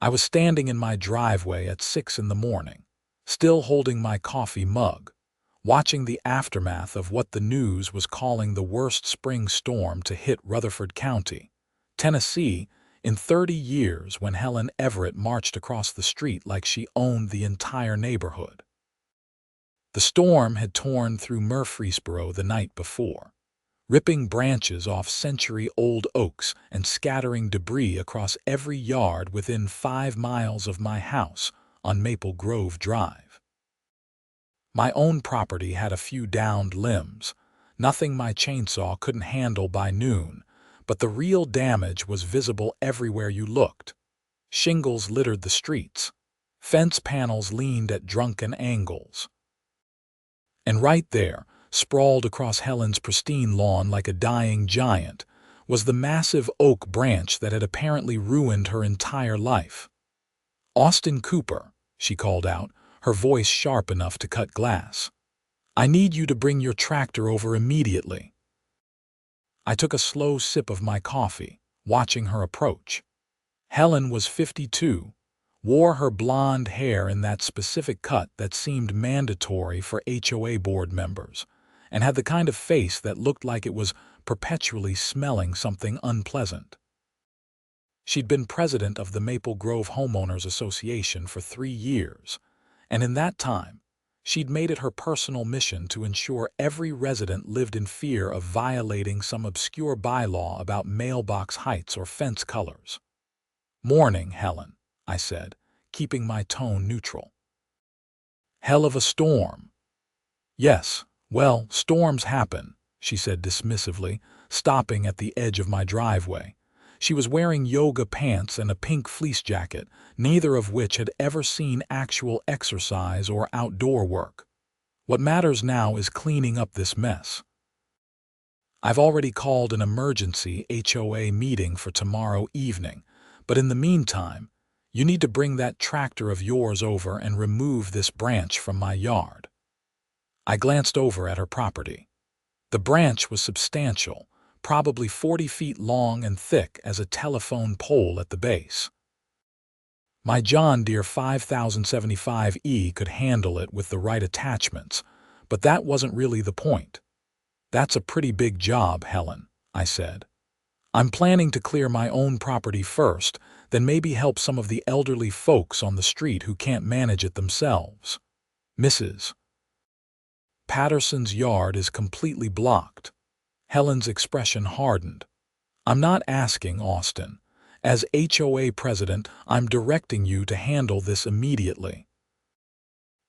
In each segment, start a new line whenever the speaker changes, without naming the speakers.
I was standing in my driveway at 6 in the morning, still holding my coffee mug, watching the aftermath of what the news was calling the worst spring storm to hit Rutherford County, Tennessee, in 30 years, when Helen Everett marched across the street like she owned the entire neighborhood. The storm had torn through Murfreesboro the night before, ripping branches off century-old oaks and scattering debris across every yard within 5 miles of my house on Maple Grove Drive. My own property had a few downed limbs, nothing my chainsaw couldn't handle by noon, but the real damage was visible everywhere you looked. Shingles littered the streets. Fence panels leaned at drunken angles. And right there, sprawled across Helen's pristine lawn like a dying giant, was the massive oak branch that had apparently ruined her entire life. "Austin Cooper," she called out, her voice sharp enough to cut glass. "I need you to bring your tractor over immediately." I took a slow sip of my coffee, watching her approach. Helen was 52, wore her blonde hair in that specific cut that seemed mandatory for HOA board members, and had the kind of face that looked like it was perpetually smelling something unpleasant. She'd been president of the Maple Grove Homeowners Association for 3 years, and in that time, she'd made it her personal mission to ensure every resident lived in fear of violating some obscure bylaw about mailbox heights or fence colors. "Morning, Helen," I said, keeping my tone neutral. "Hell of a storm." "Yes, well, storms happen," she said dismissively, stopping at the edge of my driveway. She was wearing yoga pants and a pink fleece jacket, neither of which had ever seen actual exercise or outdoor work. "What matters now is cleaning up this mess. I've already called an emergency HOA meeting for tomorrow evening, but in the meantime, you need to bring that tractor of yours over and remove this branch from my yard." I glanced over at her property. The branch was substantial, probably 40 feet long and thick as a telephone pole at the base. My John Deere 5075E could handle it with the right attachments, but that wasn't really the point. "That's a pretty big job, Helen," I said. "I'm planning to clear my own property first, then maybe help some of the elderly folks on the street who can't manage it themselves. Mrs. Patterson's yard is completely blocked." Helen's expression hardened. "I'm not asking, Austin. As HOA president, I'm directing you to handle this immediately.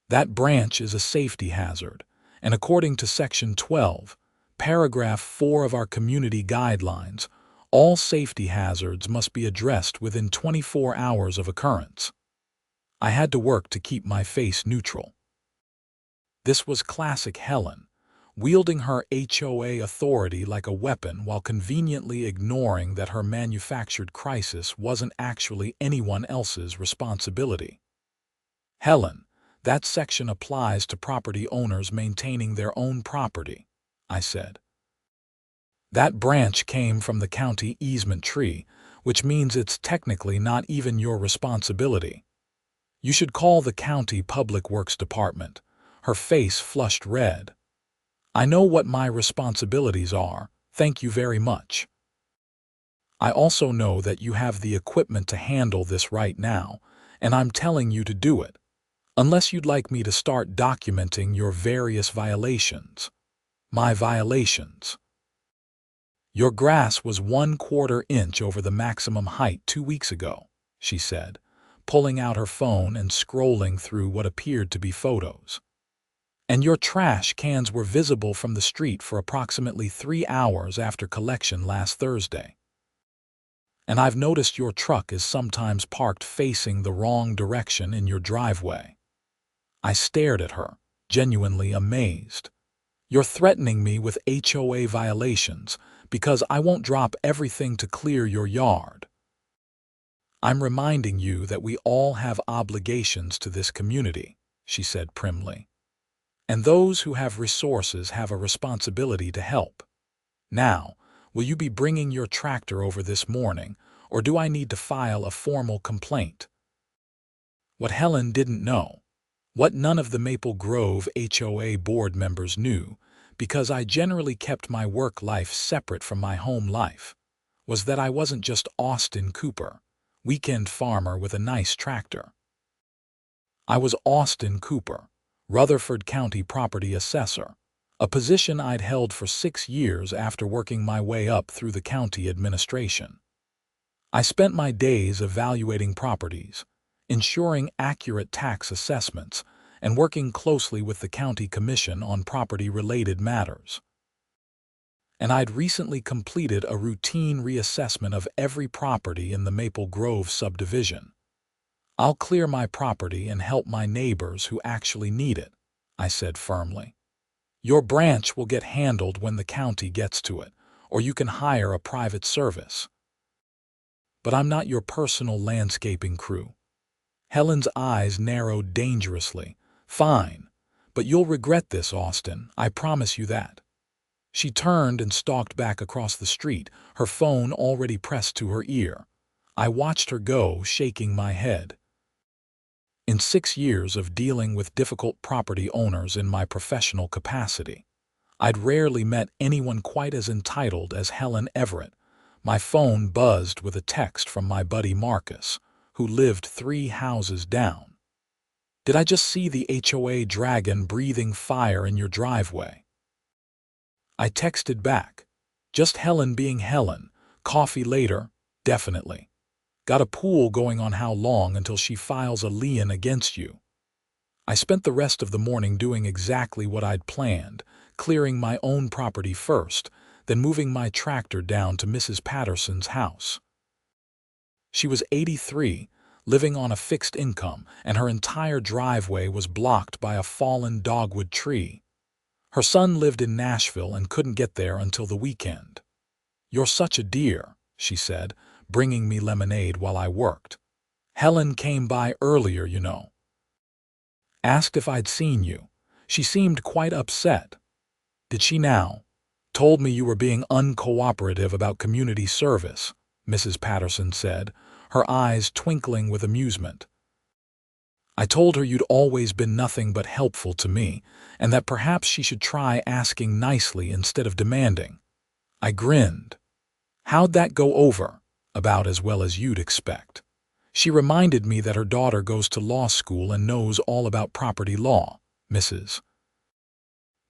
That branch is a safety hazard, and according to Section 12, Paragraph 4 of our community guidelines, all safety hazards must be addressed within 24 hours of occurrence." I had to work to keep my face neutral. This was classic Helen, wielding her HOA authority like a weapon while conveniently ignoring that her manufactured crisis wasn't actually anyone else's responsibility. "Helen, that section applies to property owners maintaining their own property," I said. "That branch came from the county easement tree, which means it's technically not even your responsibility. You should call the county public works department." Her face flushed red. "I know what my responsibilities are, thank you very much. I also know that you have the equipment to handle this right now, and I'm telling you to do it, unless you'd like me to start documenting your various violations." "My violations?" "Your grass was 1/4 inch over the maximum height 2 weeks ago," she said, pulling out her phone and scrolling through what appeared to be photos. "And your trash cans were visible from the street for approximately 3 hours after collection last Thursday. And I've noticed your truck is sometimes parked facing the wrong direction in your driveway." I stared at her, genuinely amazed. "You're threatening me with HOA violations because I won't drop everything to clear your yard." "I'm reminding you that we all have obligations to this community," she said primly. "And those who have resources have a responsibility to help. Now, will you be bringing your tractor over this morning, or do I need to file a formal complaint?" What Helen didn't know, what none of the Maple Grove HOA board members knew, because I generally kept my work life separate from my home life, was that I wasn't just Austin Cooper, weekend farmer with a nice tractor. I was Austin Cooper, Rutherford County Property Assessor, a position I'd held for 6 years after working my way up through the county administration. I spent my days evaluating properties, ensuring accurate tax assessments, and working closely with the county commission on property-related matters. And I'd recently completed a routine reassessment of every property in the Maple Grove subdivision. "I'll clear my property and help my neighbors who actually need it," I said firmly. "Your branch will get handled when the county gets to it, or you can hire a private service." "But I'm not your personal landscaping crew." Helen's eyes narrowed dangerously. "Fine, but you'll regret this, Austin, I promise you that." She turned and stalked back across the street, her phone already pressed to her ear. I watched her go, shaking my head. In 6 years of dealing with difficult property owners in my professional capacity, I'd rarely met anyone quite as entitled as Helen Everett. My phone buzzed with a text from my buddy Marcus, who lived 3 houses down. "Did I just see the HOA dragon breathing fire in your driveway?" I texted back, "Just Helen being Helen. Coffee later, definitely. Got a pool going on how long until she files a lien against you." I spent the rest of the morning doing exactly what I'd planned, clearing my own property first, then moving my tractor down to Mrs. Patterson's house. She was 83, living on a fixed income, and her entire driveway was blocked by a fallen dogwood tree. Her son lived in Nashville and couldn't get there until the weekend. "You're such a dear," she said, bringing me lemonade while I worked. "Helen came by earlier, you know. Asked if I'd seen you. She seemed quite upset." "Did she now?" "Told me you were being uncooperative about community service," Mrs. Patterson said, her eyes twinkling with amusement. "I told her you'd always been nothing but helpful to me, and that perhaps she should try asking nicely instead of demanding." I grinned. "How'd that go over?" "About as well as you'd expect. She reminded me that her daughter goes to law school and knows all about property law." Mrs.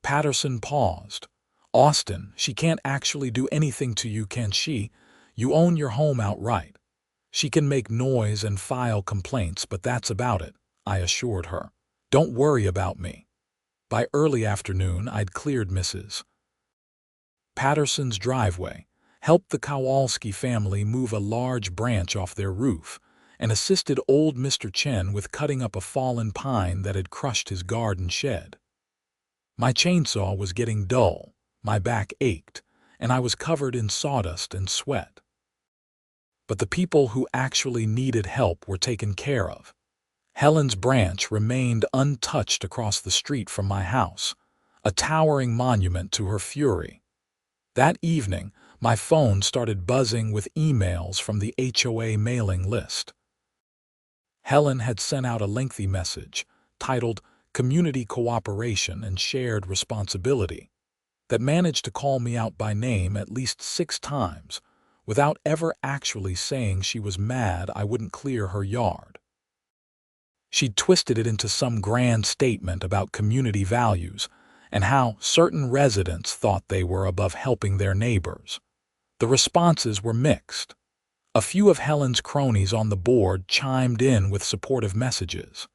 Patterson paused. "Austin, she can't actually do anything to you, can she? You own your home outright. She can make noise and file complaints, but that's about it," I assured her. "Don't worry about me." By early afternoon, I'd cleared Mrs. Patterson's driveway, helped the Kowalski family move a large branch off their roof, and assisted old Mr. Chen with cutting up a fallen pine that had crushed his garden shed. My chainsaw was getting dull, my back ached, and I was covered in sawdust and sweat. But the people who actually needed help were taken care of. Helen's branch remained untouched across the street from my house, a towering monument to her fury. That evening, my phone started buzzing with emails from the HOA mailing list. Helen had sent out a lengthy message, titled "Community Cooperation and Shared Responsibility," that managed to call me out by name at least 6 times, without ever actually saying she was mad I wouldn't clear her yard. She'd twisted it into some grand statement about community values and how certain residents thought they were above helping their neighbors. The responses were mixed. A few of Helen's cronies on the board chimed in with supportive messages.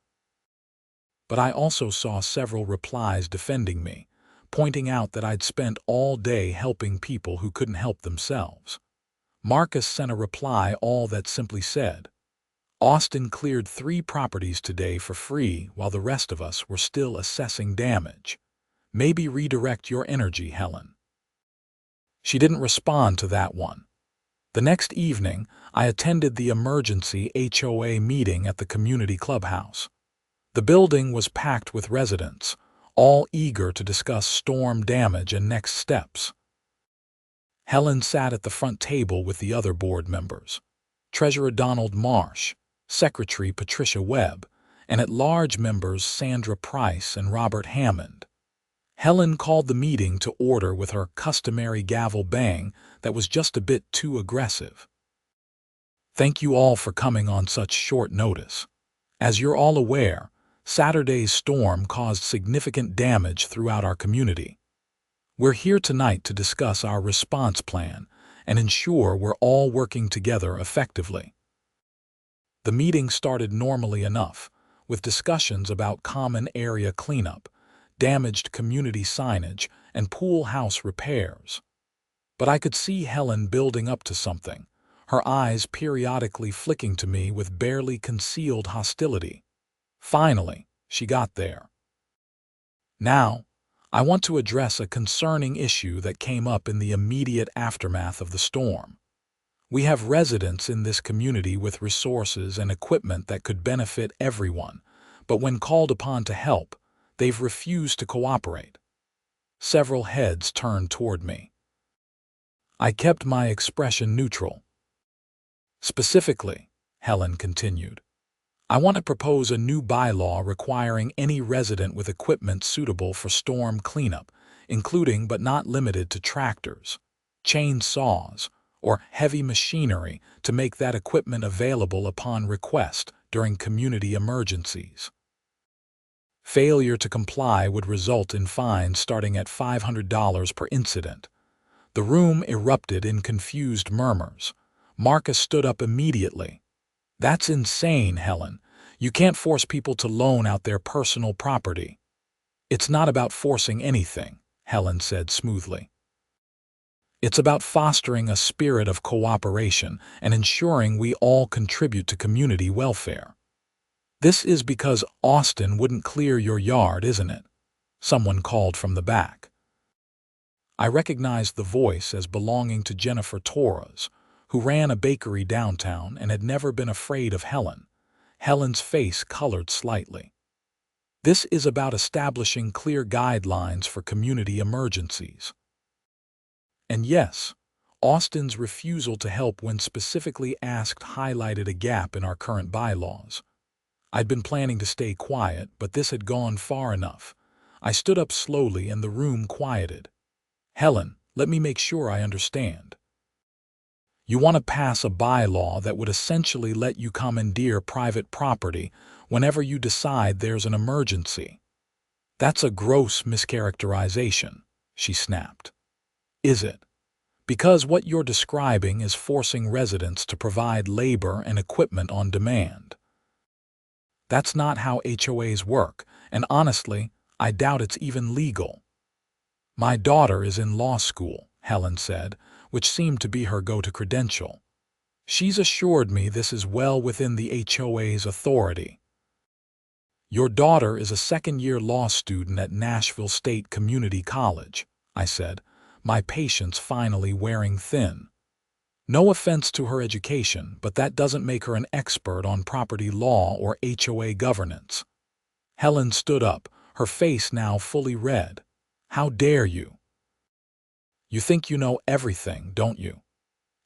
But I also saw several replies defending me, pointing out that I'd spent all day helping people who couldn't help themselves. Marcus sent a reply all that simply said, "Austin cleared 3 properties today for free while the rest of us were still assessing damage. Maybe redirect your energy, Helen." She didn't respond to that one. The next evening, I attended the emergency HOA meeting at the community clubhouse. The building was packed with residents, all eager to discuss storm damage and next steps. Helen sat at the front table with the other board members, Treasurer Donald Marsh, Secretary Patricia Webb, and at-large members Sandra Price and Robert Hammond. Helen called the meeting to order with her customary gavel bang that was just a bit too aggressive. Thank you all for coming on such short notice. As you're all aware, Saturday's storm caused significant damage throughout our community. We're here tonight to discuss our response plan and ensure we're all working together effectively. The meeting started normally enough, with discussions about common area cleanup, damaged community signage, and pool house repairs. But I could see Helen building up to something, her eyes periodically flicking to me with barely concealed hostility. Finally, she got there. Now, I want to address a concerning issue that came up in the immediate aftermath of the storm. We have residents in this community with resources and equipment that could benefit everyone, but when called upon to help, they've refused to cooperate. Several heads turned toward me. I kept my expression neutral. Specifically, Helen continued, I want to propose a new bylaw requiring any resident with equipment suitable for storm cleanup, including but not limited to tractors, chainsaws, or heavy machinery, to make that equipment available upon request during community emergencies. Failure to comply would result in fines starting at $500 per incident. The room erupted in confused murmurs. Marcus stood up immediately. That's insane, Helen. You can't force people to loan out their personal property. It's not about forcing anything, Helen said smoothly. It's about fostering a spirit of cooperation and ensuring we all contribute to community welfare. This is because Austin wouldn't clear your yard, isn't it? Someone called from the back. I recognized the voice as belonging to Jennifer Torres, who ran a bakery downtown and had never been afraid of Helen. Helen's face colored slightly. This is about establishing clear guidelines for community emergencies. And yes, Austin's refusal to help when specifically asked highlighted a gap in our current bylaws. I'd been planning to stay quiet, but this had gone far enough. I stood up slowly and the room quieted. Helen, let me make sure I understand. You want to pass a bylaw that would essentially let you commandeer private property whenever you decide there's an emergency. That's a gross mischaracterization, she snapped. Is it? Because what you're describing is forcing residents to provide labor and equipment on demand. That's not how HOAs work, and honestly, I doubt it's even legal. My daughter is in law school, Helen said, which seemed to be her go-to credential. She's assured me this is well within the HOA's authority. Your daughter is a second-year law student at Nashville State Community College, I said, my patience finally wearing thin. No offense to her education, but that doesn't make her an expert on property law or HOA governance. Helen stood up, her face now fully red. How dare you? You think you know everything, don't you?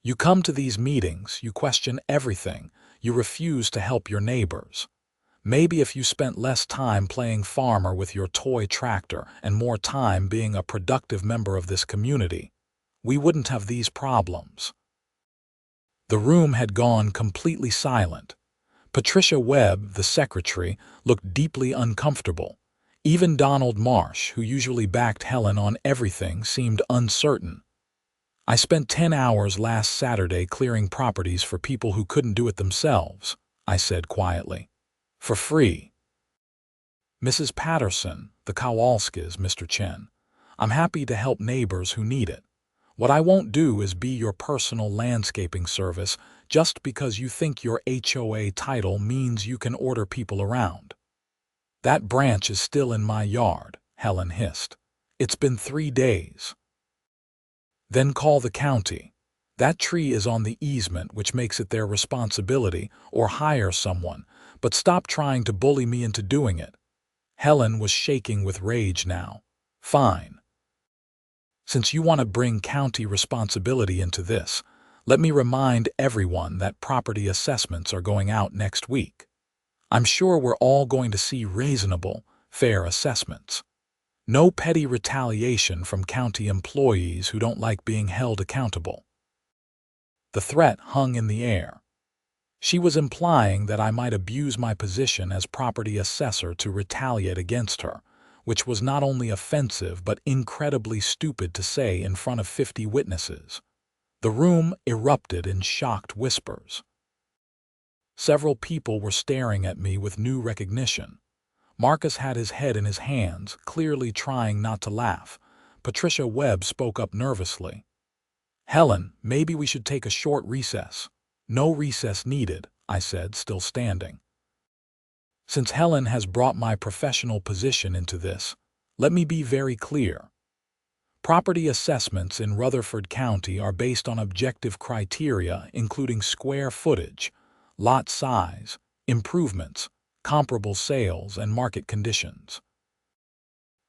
You come to these meetings, you question everything, you refuse to help your neighbors. Maybe if you spent less time playing farmer with your toy tractor and more time being a productive member of this community, we wouldn't have these problems. The room had gone completely silent. Patricia Webb, the secretary, looked deeply uncomfortable. Even Donald Marsh, who usually backed Helen on everything, seemed uncertain. I spent 10 hours last Saturday clearing properties for people who couldn't do it themselves, I said quietly. For free. Mrs. Patterson, the Kowalskis, Mr. Chen. I'm happy to help neighbors who need it. What I won't do is be your personal landscaping service just because you think your HOA title means you can order people around. That branch is still in my yard, Helen hissed. It's been 3 days. Then call the county. That tree is on the easement, which makes it their responsibility, or hire someone, but stop trying to bully me into doing it. Helen was shaking with rage now. Fine. Since you want to bring county responsibility into this, let me remind everyone that property assessments are going out next week. I'm sure we're all going to see reasonable, fair assessments. No petty retaliation from county employees who don't like being held accountable. The threat hung in the air. She was implying that I might abuse my position as property assessor to retaliate against her, which was not only offensive but incredibly stupid to say in front of 50 witnesses. The room erupted in shocked whispers. Several people were staring at me with new recognition. Marcus had his head in his hands, clearly trying not to laugh. Patricia Webb spoke up nervously. "Helen, maybe we should take a short recess." "No recess needed," I said, still standing. "Since Helen has brought my professional position into this, let me be very clear. Property assessments in Rutherford County are based on objective criteria including square footage, lot size, improvements, comparable sales, and market conditions.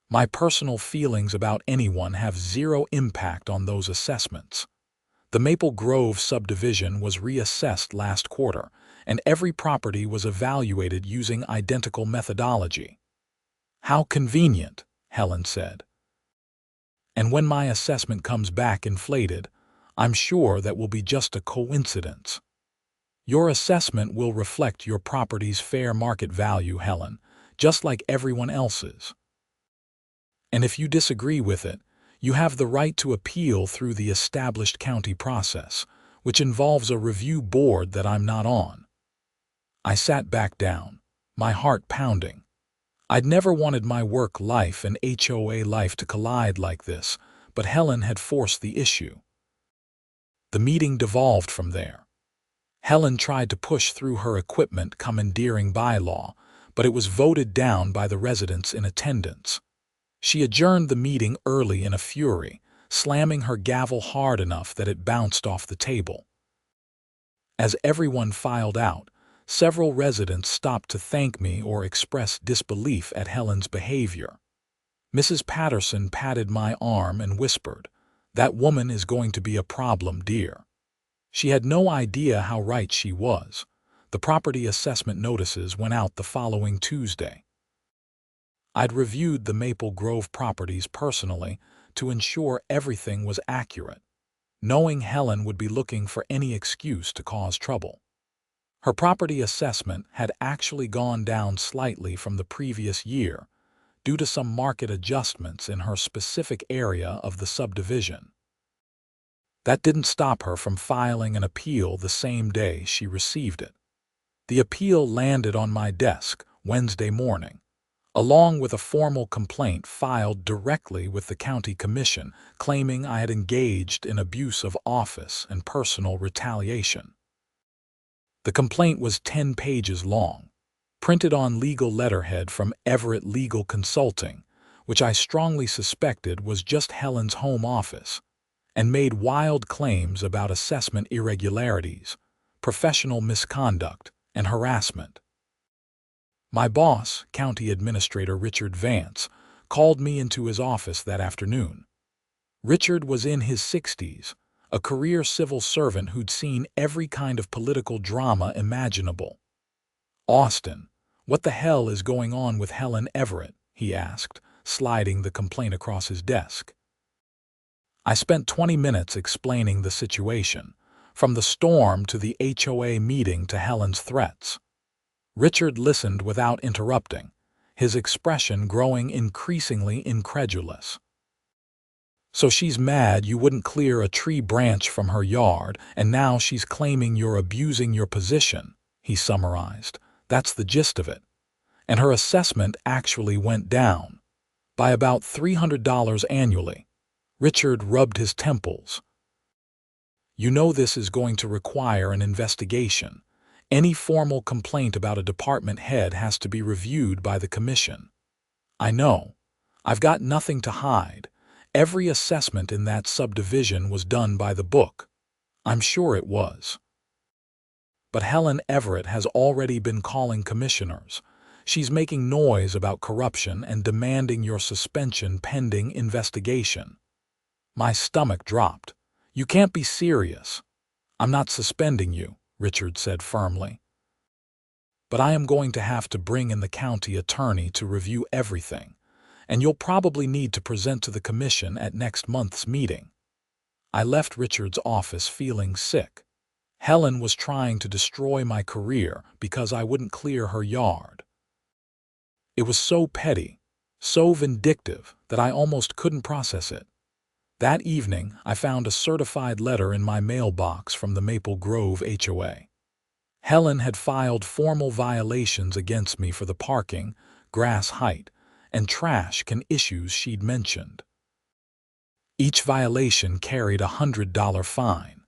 My personal feelings about anyone have zero impact on those assessments. The Maple Grove subdivision was reassessed last quarter, and every property was evaluated using identical methodology." "How convenient," Helen said. "And when my assessment comes back inflated, I'm sure that will be just a coincidence. Your assessment will reflect your property's fair market value, Helen, just like everyone else's. And if you disagree with it, you have the right to appeal through the established county process, which involves a review board that I'm not on." I sat back down, my heart pounding. I'd never wanted my work life and HOA life to collide like this, but Helen had forced the issue. The meeting devolved from there. Helen tried to push through her equipment commandeering bylaw, but it was voted down by the residents in attendance. She adjourned the meeting early in a fury, slamming her gavel hard enough that it bounced off the table. As everyone filed out, several residents stopped to thank me or express disbelief at Helen's behavior. Mrs. Patterson patted my arm and whispered, "That woman is going to be a problem, dear." She had no idea how right she was. The property assessment notices went out the following Tuesday. I'd reviewed the Maple Grove properties personally to ensure everything was accurate, knowing Helen would be looking for any excuse to cause trouble. Her property assessment had actually gone down slightly from the previous year due to some market adjustments in her specific area of the subdivision. That didn't stop her from filing an appeal the same day she received it. The appeal landed on my desk Wednesday morning, along with a formal complaint filed directly with the county commission claiming I had engaged in abuse of office and personal retaliation. The complaint was 10 pages long, printed on legal letterhead from Everett Legal Consulting, which I strongly suspected was just Helen's home office, and made wild claims about assessment irregularities, professional misconduct, and harassment. My boss, County Administrator Richard Vance, called me into his office that afternoon. Richard was in his 60s, a career civil servant who'd seen every kind of political drama imaginable. "Austin, what the hell is going on with Helen Everett?" he asked, sliding the complaint across his desk. I spent 20 minutes explaining the situation, from the storm to the HOA meeting to Helen's threats. Richard listened without interrupting, his expression growing increasingly incredulous. "So she's mad you wouldn't clear a tree branch from her yard, and now she's claiming you're abusing your position," he summarized. "That's the gist of it. And her assessment actually went down by about $300 annually." Richard rubbed his temples. "You know this is going to require an investigation. Any formal complaint about a department head has to be reviewed by the commission." "I know. I've got nothing to hide. Every assessment in that subdivision was done by the book." "I'm sure it was. But Helen Everett has already been calling commissioners. She's making noise about corruption and demanding your suspension pending investigation." My stomach dropped. "You can't be serious." "I'm not suspending you," Richard said firmly. but I am going to have to bring in the county attorney to review everything, and you'll probably need to present to the commission at next month's meeting." I left Richard's office feeling sick. Helen was trying to destroy my career because I wouldn't clear her yard. It was so petty, so vindictive, that I almost couldn't process it. That evening, I found a certified letter in my mailbox from the Maple Grove HOA. Helen had filed formal violations against me for the parking, grass height, and trash can issues she'd mentioned. Each violation carried a $100 fine.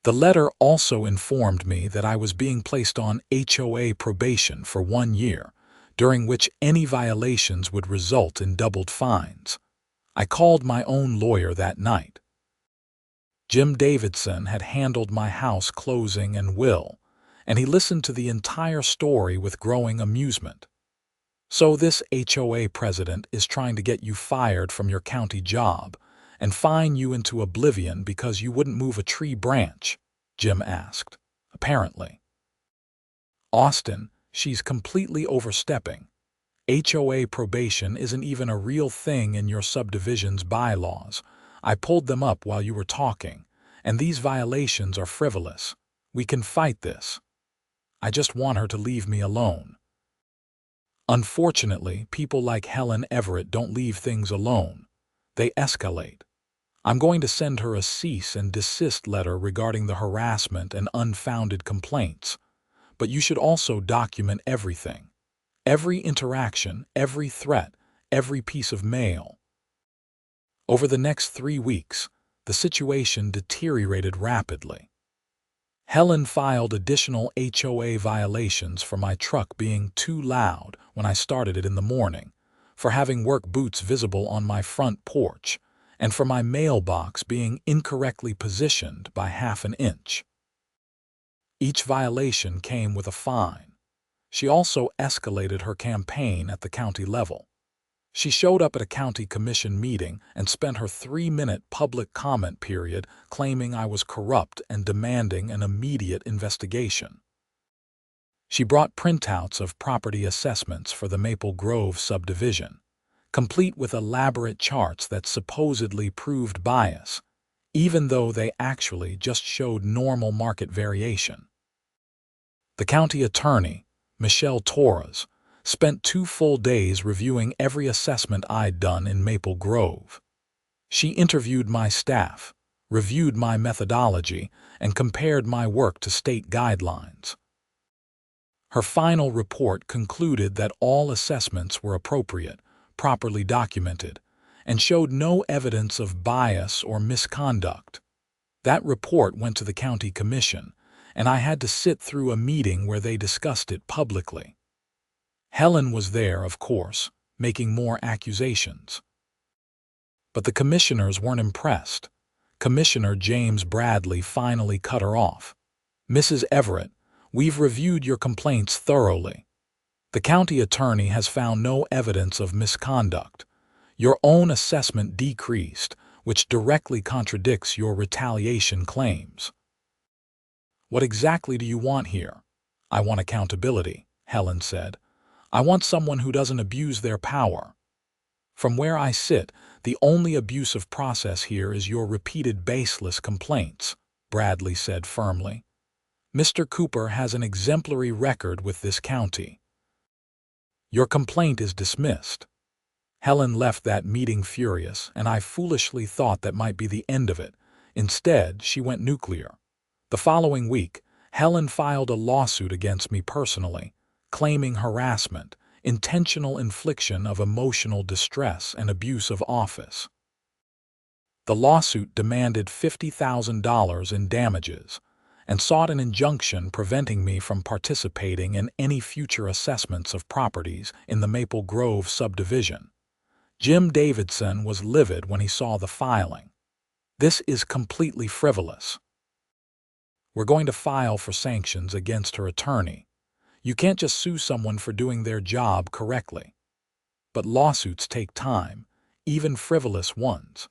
The letter also informed me that I was being placed on HOA probation for 1 year, during which any violations would result in doubled fines. I called my own lawyer that night. Jim Davidson had handled my house closing and will, and he listened to the entire story with growing amusement. "So this HOA president is trying to get you fired from your county job and fine you into oblivion because you wouldn't move a tree branch?" Jim asked. "Apparently." "Austin, she's completely overstepping. HOA probation isn't even a real thing in your subdivision's bylaws. I pulled them up while you were talking, and these violations are frivolous. We can fight this. I just want her to leave me alone." Unfortunately, people like Helen Everett don't leave things alone. They escalate. I'm going to send her a cease and desist letter regarding the harassment and unfounded complaints. But you should also document everything. Every interaction, every threat, every piece of mail. Over the next 3 weeks, the situation deteriorated rapidly. Helen filed additional HOA violations for my truck being too loud when I started it in the morning, for having work boots visible on my front porch, and for my mailbox being incorrectly positioned by half an inch. Each violation came with a fine. She also escalated her campaign at the county level. She showed up at a county commission meeting and spent her 3-minute public comment period claiming I was corrupt and demanding an immediate investigation. She brought printouts of property assessments for the Maple Grove subdivision, complete with elaborate charts that supposedly proved bias, even though they actually just showed normal market variation. The county attorney, Michelle Torres, spent 2 full days reviewing every assessment I'd done in Maple Grove. She interviewed my staff, reviewed my methodology, and compared my work to state guidelines. Her final report concluded that all assessments were appropriate, properly documented, and showed no evidence of bias or misconduct. That report went to the county commission, and I had to sit through a meeting where they discussed it publicly. Helen was there, of course, making more accusations. But the commissioners weren't impressed. Commissioner James Bradley finally cut her off. "Mrs. Everett, we've reviewed your complaints thoroughly. The county attorney has found no evidence of misconduct. Your own assessment decreased, which directly contradicts your retaliation claims." "What exactly do you want here?" "I want accountability," Helen said. "I want someone who doesn't abuse their power. From where I sit, the only abusive process here is your repeated baseless complaints," Bradley said firmly. "Mr. Cooper has an exemplary record with this county. Your complaint is dismissed." Helen left that meeting furious, and I foolishly thought that might be the end of it. Instead, she went nuclear. The following week, Helen filed a lawsuit against me personally, claiming harassment, intentional infliction of emotional distress, and abuse of office. The lawsuit demanded $50,000 in damages and sought an injunction preventing me from participating in any future assessments of properties in the Maple Grove subdivision. Jim Davidson was livid when he saw the filing. "This is completely frivolous. We're going to file for sanctions against her attorney. You can't just sue someone for doing their job correctly." But lawsuits take time, even frivolous ones.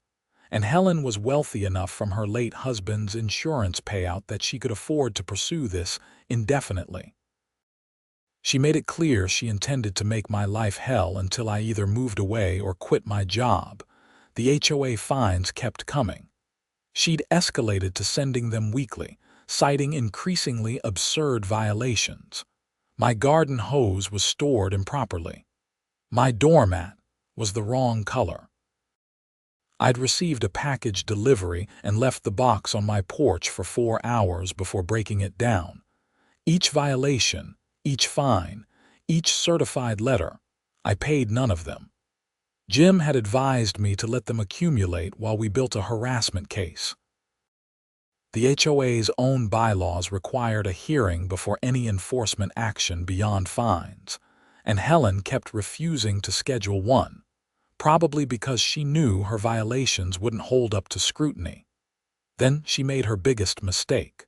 And Helen was wealthy enough from her late husband's insurance payout that she could afford to pursue this indefinitely. She made it clear she intended to make my life hell until I either moved away or quit my job. The HOA fines kept coming. She'd escalated to sending them weekly, citing increasingly absurd violations. My garden hose was stored improperly. My doormat was the wrong color. I'd received a package delivery and left the box on my porch for 4 hours before breaking it down. Each violation, each fine, each certified letter, I paid none of them. Jim had advised me to let them accumulate while we built a harassment case. The HOA's own bylaws required a hearing before any enforcement action beyond fines, and Helen kept refusing to schedule one, probably because she knew her violations wouldn't hold up to scrutiny. Then she made her biggest mistake.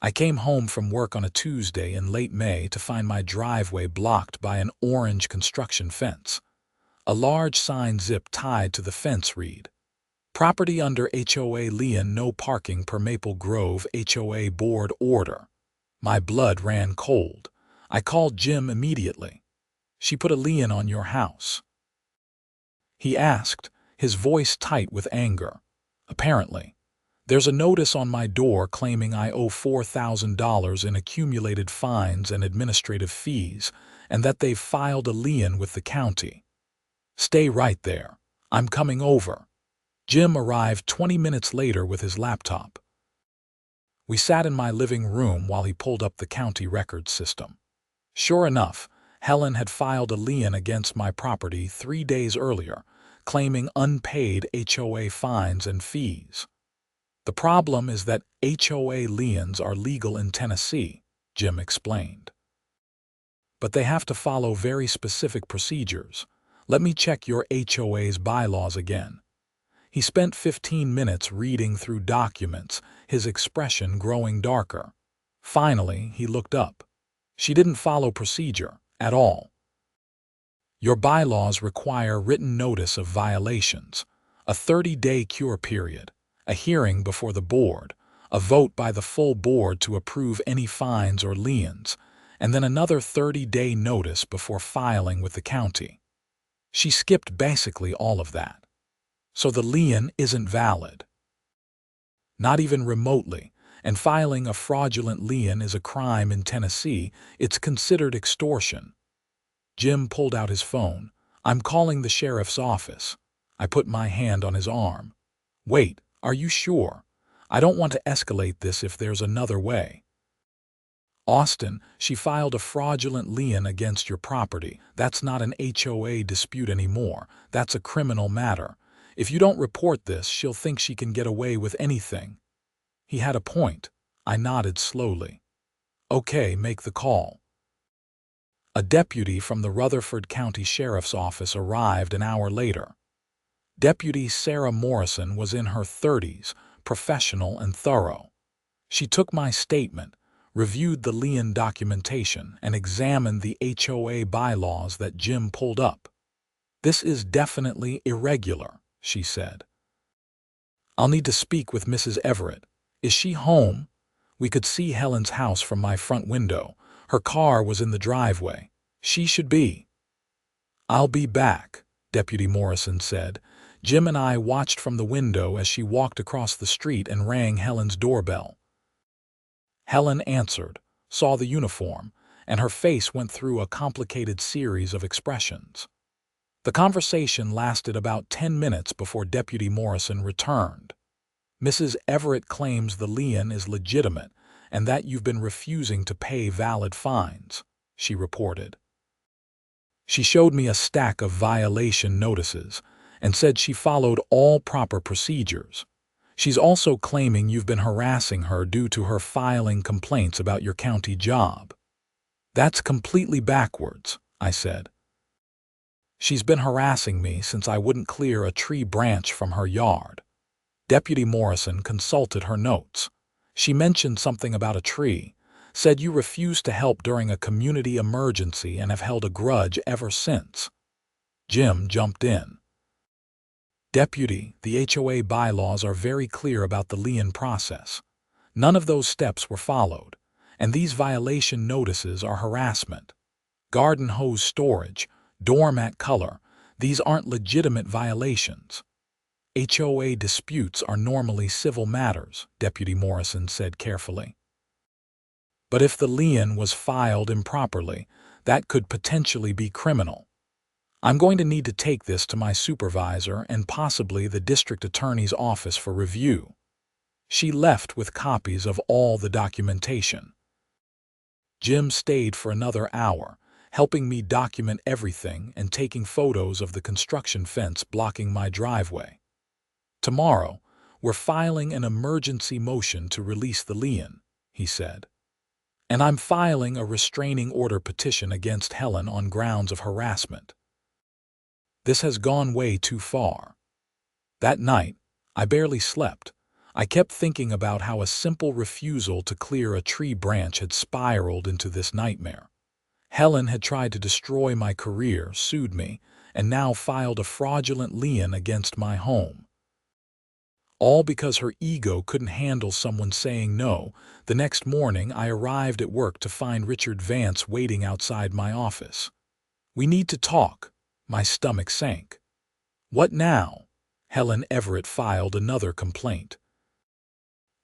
I came home from work on a Tuesday in late May to find my driveway blocked by an orange construction fence. A large sign zip tied to the fence read, "Property under HOA lien, no parking per Maple Grove HOA board order." My blood ran cold. I called Jim immediately. "She put a lien on your house?" he asked, his voice tight with anger. "Apparently. There's a notice on my door claiming I owe $4,000 in accumulated fines and administrative fees, and that they've filed a lien with the county." "Stay right there. I'm coming over." Jim arrived 20 minutes later with his laptop. We sat in my living room while he pulled up the county records system. Sure enough, Helen had filed a lien against my property 3 days earlier, claiming unpaid HOA fines and fees. "The problem is that HOA liens are legal in Tennessee," Jim explained. "But they have to follow very specific procedures. Let me check your HOA's bylaws again." He spent 15 minutes reading through documents, his expression growing darker. Finally, he looked up. "She didn't follow procedure at all. Your bylaws require written notice of violations, a 30-day cure period, a hearing before the board, a vote by the full board to approve any fines or liens, and then another 30-day notice before filing with the county. She skipped basically all of that. So the lien isn't valid. Not even remotely, and filing a fraudulent lien is a crime in Tennessee. It's considered extortion." Jim pulled out his phone. "I'm calling the sheriff's office." I put my hand on his arm. "Wait, are you sure? I don't want to escalate this if there's another way." "Austin, she filed a fraudulent lien against your property. That's not an HOA dispute anymore. That's a criminal matter. If you don't report this, she'll think she can get away with anything." He had a point. I nodded slowly. "Okay, make the call." A deputy from the Rutherford County Sheriff's Office arrived an hour later. Deputy Sarah Morrison was in her 30s, professional and thorough. She took my statement, reviewed the lien documentation, and examined the HOA bylaws that Jim pulled up. "This is definitely irregular," she said. "I'll need to speak with Mrs. Everett. Is she home?" We could see Helen's house from my front window. Her car was in the driveway. "She should be." "I'll be back," Deputy Morrison said. Jim and I watched from the window as she walked across the street and rang Helen's doorbell. Helen answered, saw the uniform, and her face went through a complicated series of expressions. The conversation lasted about 10 minutes before Deputy Morrison returned. "Mrs. Everett claims the lien is legitimate and that you've been refusing to pay valid fines," she reported. She showed me a stack of violation notices and said she followed all proper procedures. "She's also claiming you've been harassing her due to her filing complaints about your county job." "That's completely backwards," I said. "She's been harassing me since I wouldn't clear a tree branch from her yard." Deputy Morrison consulted her notes. She mentioned something about a tree, said you refused to help during a community emergency and have held a grudge ever since. Jim jumped in. "Deputy, the HOA bylaws are very clear about the lien process. None of those steps were followed, and these violation notices are harassment. Garden hose storage, doormat color, these aren't legitimate violations. HOA disputes are normally civil matters, Deputy Morrison said carefully. But if the lien was filed improperly, that could potentially be criminal. I'm going to need to take this to my supervisor and possibly the district attorney's office for review. She left with copies of all the documentation. Jim stayed for another hour, helping me document everything and taking photos of the construction fence blocking my driveway. Tomorrow, we're filing an emergency motion to release the lien, he said. And I'm filing a restraining order petition against Helen on grounds of harassment. This has gone way too far. That night, I barely slept. I kept thinking about how a simple refusal to clear a tree branch had spiraled into this nightmare. Helen had tried to destroy my career, sued me, and now filed a fraudulent lien against my home. All because her ego couldn't handle someone saying no. The next morning, I arrived at work to find Richard Vance waiting outside my office. "We need to talk." My stomach sank. "What now?" Helen Everett filed another complaint.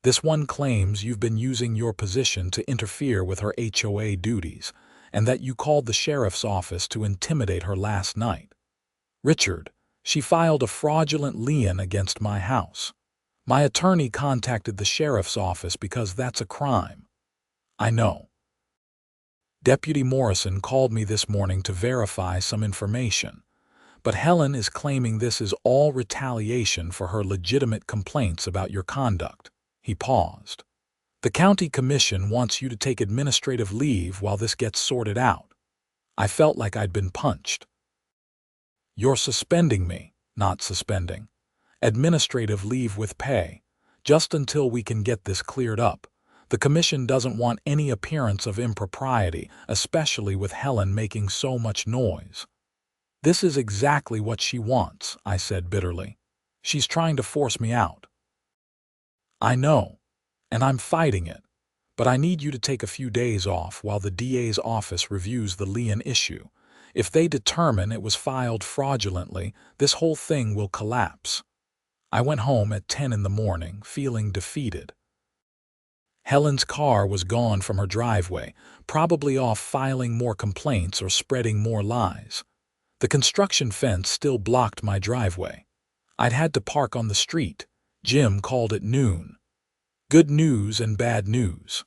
"This one claims you've been using your position to interfere with her HOA duties, and that you called the sheriff's office to intimidate her last night. Richard, she filed a fraudulent lien against my house. My attorney contacted the sheriff's office because that's a crime." "I know. Deputy Morrison called me this morning to verify some information, but Helen is claiming this is all retaliation for her legitimate complaints about your conduct." He paused. "The county commission wants you to take administrative leave while this gets sorted out." I felt like I'd been punched. "You're suspending me," "Not suspending. Administrative leave with pay, just until we can get this cleared up. The commission doesn't want any appearance of impropriety, especially with Helen making so much noise." "This is exactly what she wants," I said bitterly. "She's trying to force me out." "I know, and I'm fighting it, but I need you to take a few days off while the DA's office reviews the lien issue. If they determine it was filed fraudulently, this whole thing will collapse." I went home at 10 in the morning, feeling defeated. Helen's car was gone from her driveway, probably off filing more complaints or spreading more lies. The construction fence still blocked my driveway. I'd had to park on the street. Jim called it noon. Good news and bad news.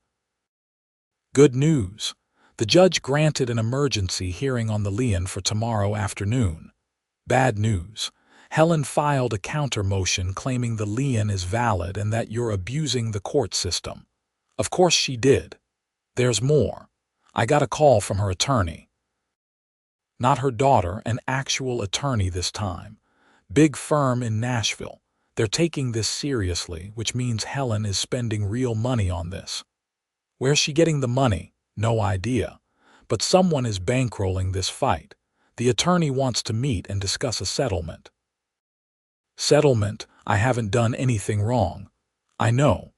Good news. The judge granted an emergency hearing on the lien for tomorrow afternoon. Bad news. Helen filed a counter motion claiming the lien is valid and that you're abusing the court system. Of course she did. There's more. I got a call from her attorney. Not her daughter, an actual attorney this time. Big firm in Nashville. They're taking this seriously, which means Helen is spending real money on this. Where's she getting the money? No idea. But someone is bankrolling this fight. The attorney wants to meet and discuss a settlement. Settlement? I haven't done anything wrong. I know.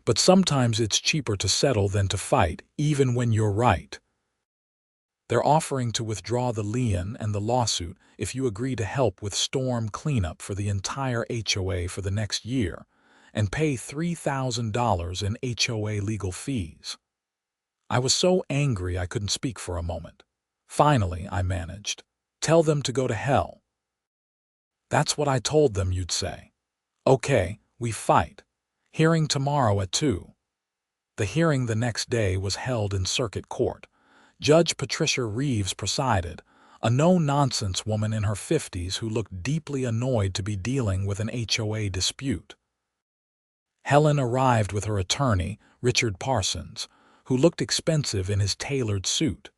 But sometimes it's cheaper to settle than to fight, even when you're right. They're offering to withdraw the lien and the lawsuit if you agree to help with storm cleanup for the entire HOA for the next year and pay $3,000 in HOA legal fees. I was so angry I couldn't speak for a moment. Finally, I managed. "Tell them to go to hell." "That's what I told them you'd say." "Okay, we fight. Hearing tomorrow at 2. The hearing the next day was held in circuit court. Judge Patricia Reeves presided, a no-nonsense woman in her 50s who looked deeply annoyed to be dealing with an HOA dispute. Helen arrived with her attorney, Richard Parsons, who looked expensive in his tailored suit.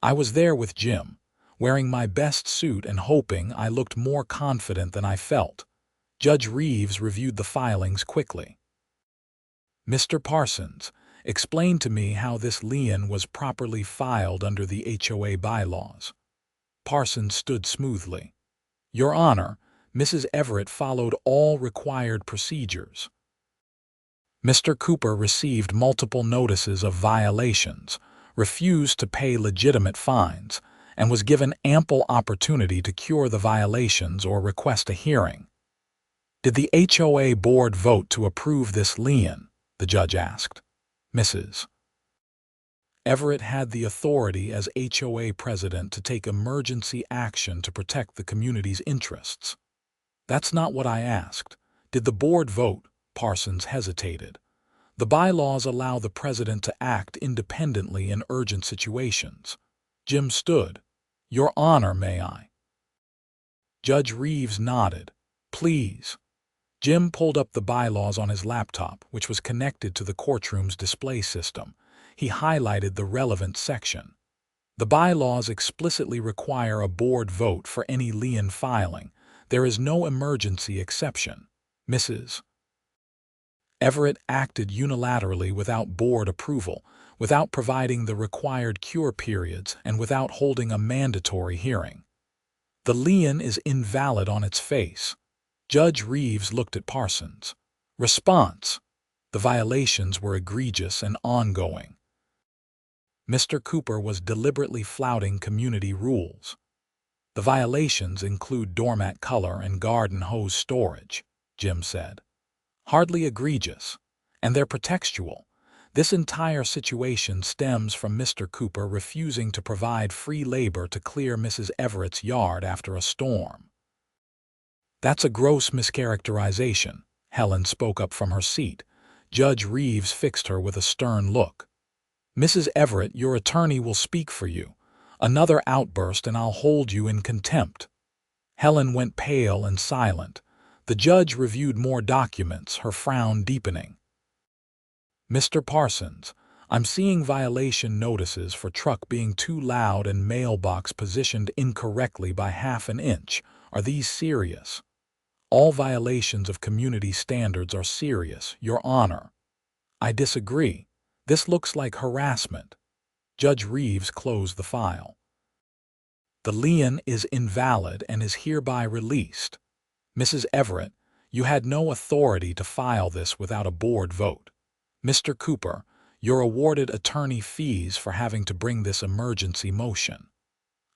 I was there with Jim, wearing my best suit and hoping I looked more confident than I felt. Judge Reeves reviewed the filings quickly. "Mr. Parsons, explain to me how this lien was properly filed under the HOA bylaws." Parsons stood smoothly. "Your Honor, Mrs. Everett followed all required procedures." Mr. Cooper received multiple notices of violations, refused to pay legitimate fines, and was given ample opportunity to cure the violations or request a hearing. "Did the HOA board vote to approve this lien?" the judge asked. Mrs. Everett had the authority as HOA president to take emergency action to protect the community's interests. "That's not what I asked. Did the board vote?" Parsons hesitated. "The bylaws allow the president to act independently in urgent situations." Jim stood. "Your Honor, may I?" Judge Reeves nodded. "Please." Jim pulled up the bylaws on his laptop, which was connected to the courtroom's display system. He highlighted the relevant section. "The bylaws explicitly require a board vote for any lien filing. There is no emergency exception." Mrs. Everett acted unilaterally without board approval, without providing the required cure periods, and without holding a mandatory hearing. "The lien is invalid on its face." Judge Reeves looked at Parsons. Response: "The violations were egregious and ongoing." Mr. Cooper was deliberately flouting community rules. "The violations include doormat color and garden hose storage," Jim said. "Hardly egregious. And they're pretextual. This entire situation stems from Mr. Cooper refusing to provide free labor to clear Mrs. Everett's yard after a storm." "That's a gross mischaracterization," Helen spoke up from her seat. Judge Reeves fixed her with a stern look. "Mrs. Everett, your attorney will speak for you. Another outburst and I'll hold you in contempt." Helen went pale and silent. The judge reviewed more documents, her frown deepening. "Mr. Parsons, I'm seeing violation notices for truck being too loud and mailbox positioned incorrectly by half an inch. Are these serious?" "All violations of community standards are serious, Your Honor." "I disagree. This looks like harassment." Judge Reeves closed the file. "The lien is invalid and is hereby released. Mrs. Everett, you had no authority to file this without a board vote. Mr. Cooper, you're awarded attorney fees for having to bring this emergency motion.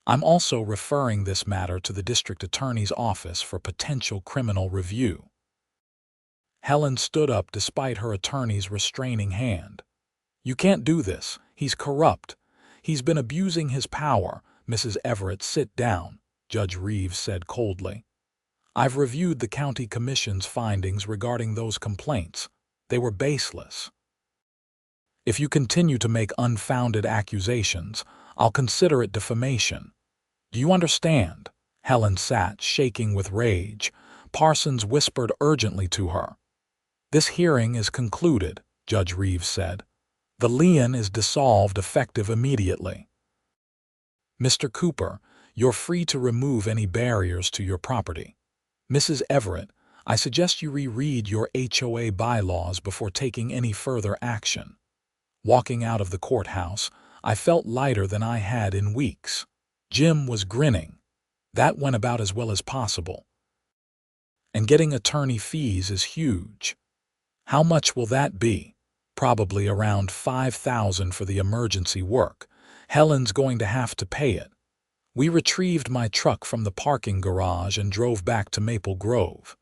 I'm also referring this matter to the district attorney's office for potential criminal review." Helen stood up despite her attorney's restraining hand. "You can't do this. He's corrupt. He's been abusing his power." "Mrs. Everett, sit down," Judge Reeves said coldly. "I've reviewed the county commission's findings regarding those complaints. They were baseless. If you continue to make unfounded accusations, I'll consider it defamation. Do you understand?" Helen sat, shaking with rage. Parsons whispered urgently to her. "This hearing is concluded," Judge Reeves said. "The lien is dissolved effective immediately. Mr. Cooper, you're free to remove any barriers to your property. Mrs. Everett, I suggest you reread your HOA bylaws before taking any further action." Walking out of the courthouse, I felt lighter than I had in weeks. Jim was grinning. "That went about as well as possible. And getting attorney fees is huge." "How much will that be?" "Probably around $5,000 for the emergency work. Helen's going to have to pay it." We retrieved my truck from the parking garage and drove back to Maple Grove.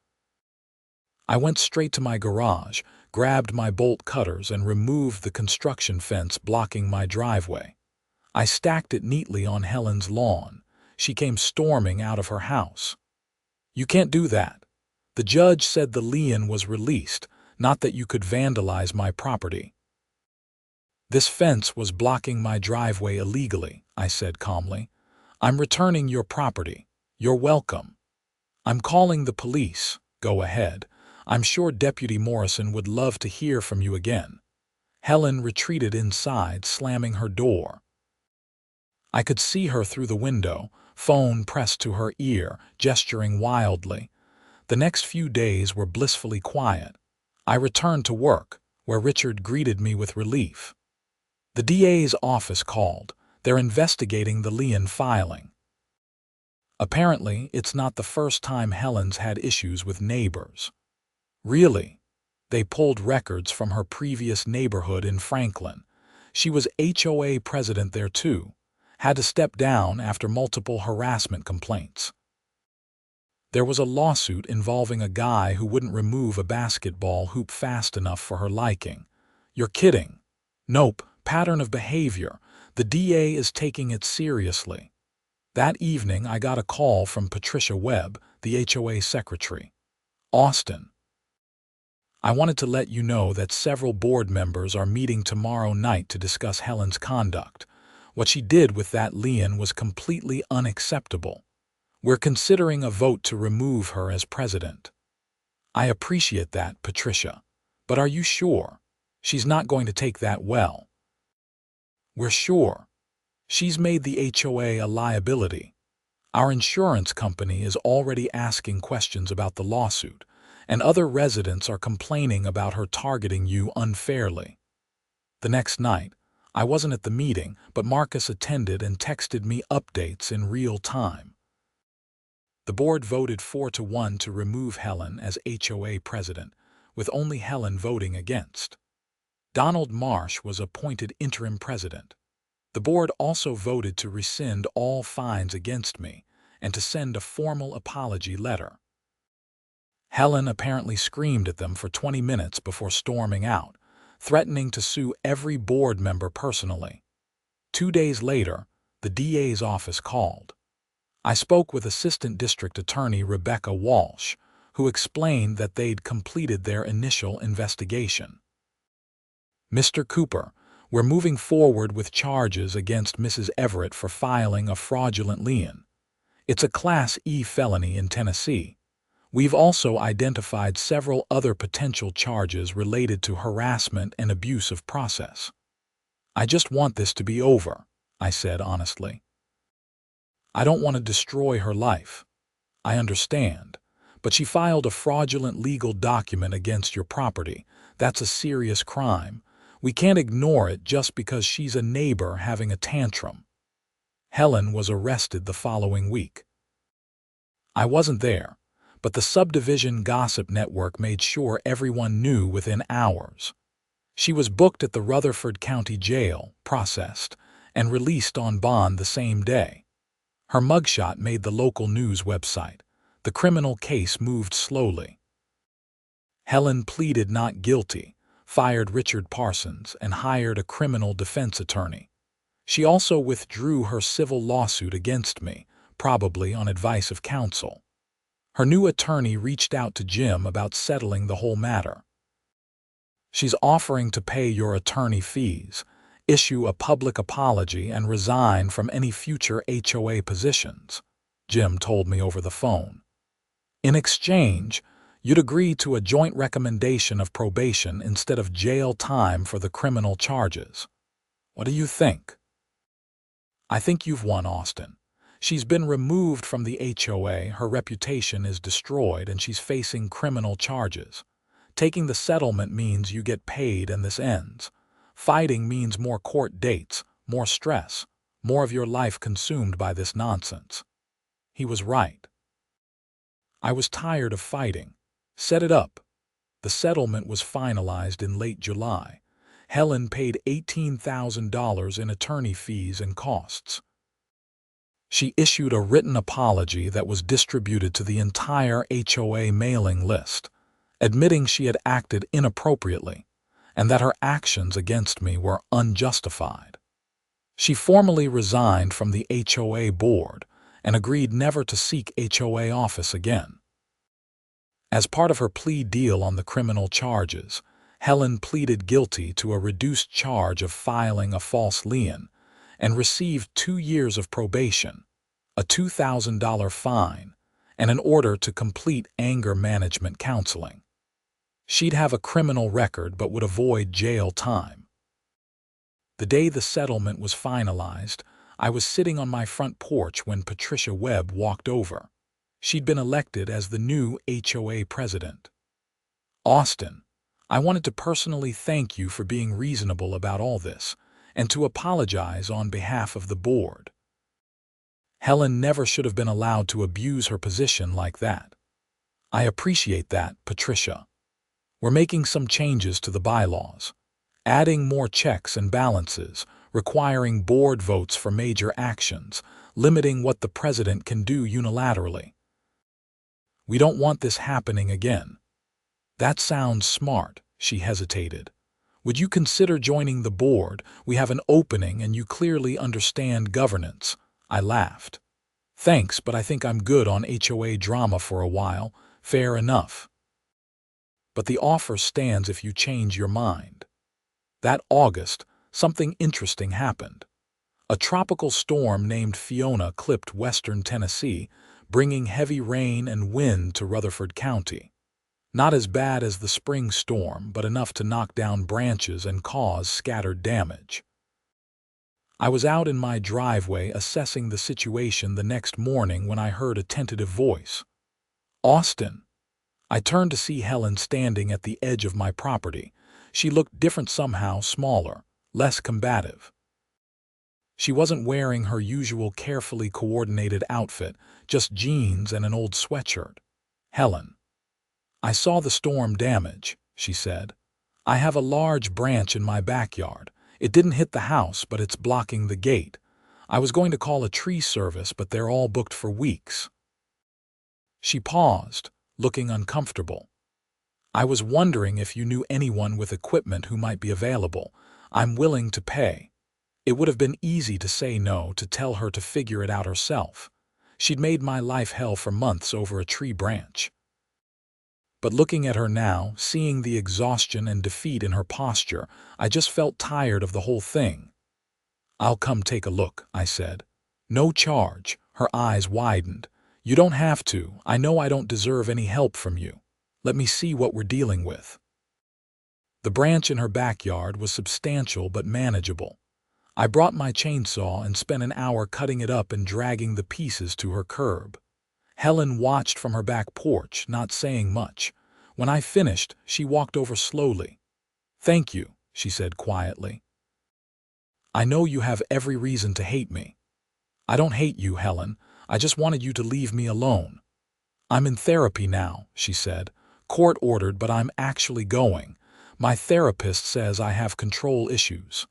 I went straight to my garage, grabbed my bolt cutters, and removed the construction fence blocking my driveway. I stacked it neatly on Helen's lawn. She came storming out of her house. "You can't do that. The judge said the lien was released, not that you could vandalize my property." "This fence was blocking my driveway illegally," I said calmly. "I'm returning your property. You're welcome." "I'm calling the police." "Go ahead. I'm sure Deputy Morrison would love to hear from you again." Helen retreated inside, slamming her door. I could see her through the window, phone pressed to her ear, gesturing wildly. The next few days were blissfully quiet. I returned to work, where Richard greeted me with relief. "The DA's office called. They're investigating the lien filing." Apparently, it's not the first time Helen's had issues with neighbors. "Really?" They pulled records from her previous neighborhood in Franklin. She was HOA president there too, had to step down after multiple harassment complaints. There was a lawsuit involving a guy who wouldn't remove a basketball hoop fast enough for her liking. You're kidding. Nope, pattern of behavior. The DA is taking it seriously. That evening, I got a call from Patricia Webb, the HOA secretary. Austin, I wanted to let you know that several board members are meeting tomorrow night to discuss Helen's conduct. What she did with that lien was completely unacceptable. We're considering a vote to remove her as president. I appreciate that, Patricia. But are you sure? She's not going to take that well. We're sure. She's made the HOA a liability. Our insurance company is already asking questions about the lawsuit, and other residents are complaining about her targeting you unfairly. The next night, I wasn't at the meeting, but Marcus attended and texted me updates in real time. The board voted 4-1 to remove Helen as HOA president, with only Helen voting against. Donald Marsh was appointed interim president. The board also voted to rescind all fines against me and to send a formal apology letter. Helen apparently screamed at them for 20 minutes before storming out, threatening to sue every board member personally. 2 days later, the DA's office called. I spoke with Assistant District Attorney Rebecca Walsh, who explained that they'd completed their initial investigation. Mr. Cooper, we're moving forward with charges against Mrs. Everett for filing a fraudulent lien. It's a Class E felony in Tennessee. We've also identified several other potential charges related to harassment and abuse of process. I just want this to be over, I said honestly. I don't want to destroy her life. I understand. But she filed a fraudulent legal document against your property. That's a serious crime. We can't ignore it just because she's a neighbor having a tantrum. Helen was arrested the following week. I wasn't there, but the subdivision gossip network made sure everyone knew within hours. She was booked at the Rutherford County Jail, processed, and released on bond the same day. Her mugshot made the local news website. The criminal case moved slowly. Helen pleaded not guilty, fired Richard Parsons, and hired a criminal defense attorney. She also withdrew her civil lawsuit against me, probably on advice of counsel. Her new attorney reached out to Jim about settling the whole matter. She's offering to pay your attorney fees, issue a public apology, and resign from any future HOA positions, Jim told me over the phone. In exchange, you'd agree to a joint recommendation of probation instead of jail time for the criminal charges. What do you think? I think you've won, Austin. She's been removed from the HOA, her reputation is destroyed, and she's facing criminal charges. Taking the settlement means you get paid and this ends. Fighting means more court dates, more stress, more of your life consumed by this nonsense. He was right. I was tired of fighting. Set it up. The settlement was finalized in late July. Helen paid $18,000 in attorney fees and costs. She issued a written apology that was distributed to the entire HOA mailing list, admitting she had acted inappropriately and that her actions against me were unjustified. She formally resigned from the HOA board and agreed never to seek HOA office again. As part of her plea deal on the criminal charges, Helen pleaded guilty to a reduced charge of filing a false lien and received 2 years of probation, a $2,000 fine, and an order to complete anger management counseling. She'd have a criminal record but would avoid jail time. The day the settlement was finalized, I was sitting on my front porch when Patricia Webb walked over. She'd been elected as the new HOA president. Austin, I wanted to personally thank you for being reasonable about all this and to apologize on behalf of the board. Helen never should have been allowed to abuse her position like that. I appreciate that, Patricia. We're making some changes to the bylaws, adding more checks and balances, requiring board votes for major actions, limiting what the president can do unilaterally. We don't want this happening again. That sounds smart, she hesitated. Would you consider joining the board? We have an opening and you clearly understand governance. I laughed. Thanks, but I think I'm good on HOA drama for a while. Fair enough. But the offer stands if you change your mind. That August, something interesting happened. A tropical storm named Fiona clipped western Tennessee, bringing heavy rain and wind to Rutherford County. Not as bad as the spring storm, but enough to knock down branches and cause scattered damage. I was out in my driveway assessing the situation the next morning when I heard a tentative voice. Austin. I turned to see Helen standing at the edge of my property. She looked different somehow, smaller, less combative. She wasn't wearing her usual carefully coordinated outfit, just jeans and an old sweatshirt. Helen. I saw the storm damage, she said. I have a large branch in my backyard. It didn't hit the house, but it's blocking the gate. I was going to call a tree service, but they're all booked for weeks. She paused, looking uncomfortable. I was wondering if you knew anyone with equipment who might be available. I'm willing to pay. It would have been easy to say no, to tell her to figure it out herself. She'd made my life hell for months over a tree branch. But looking at her now, seeing the exhaustion and defeat in her posture, I just felt tired of the whole thing. I'll come take a look, I said. No charge. Her eyes widened. You don't have to. I know I don't deserve any help from you. Let me see what we're dealing with. The branch in her backyard was substantial but manageable. I brought my chainsaw and spent an hour cutting it up and dragging the pieces to her curb. Helen watched from her back porch, not saying much. When I finished, she walked over slowly. Thank you, she said quietly. I know you have every reason to hate me. I don't hate you, Helen. I just wanted you to leave me alone. I'm in therapy now, she said. Court-ordered, but I'm actually going. My therapist says I have control issues.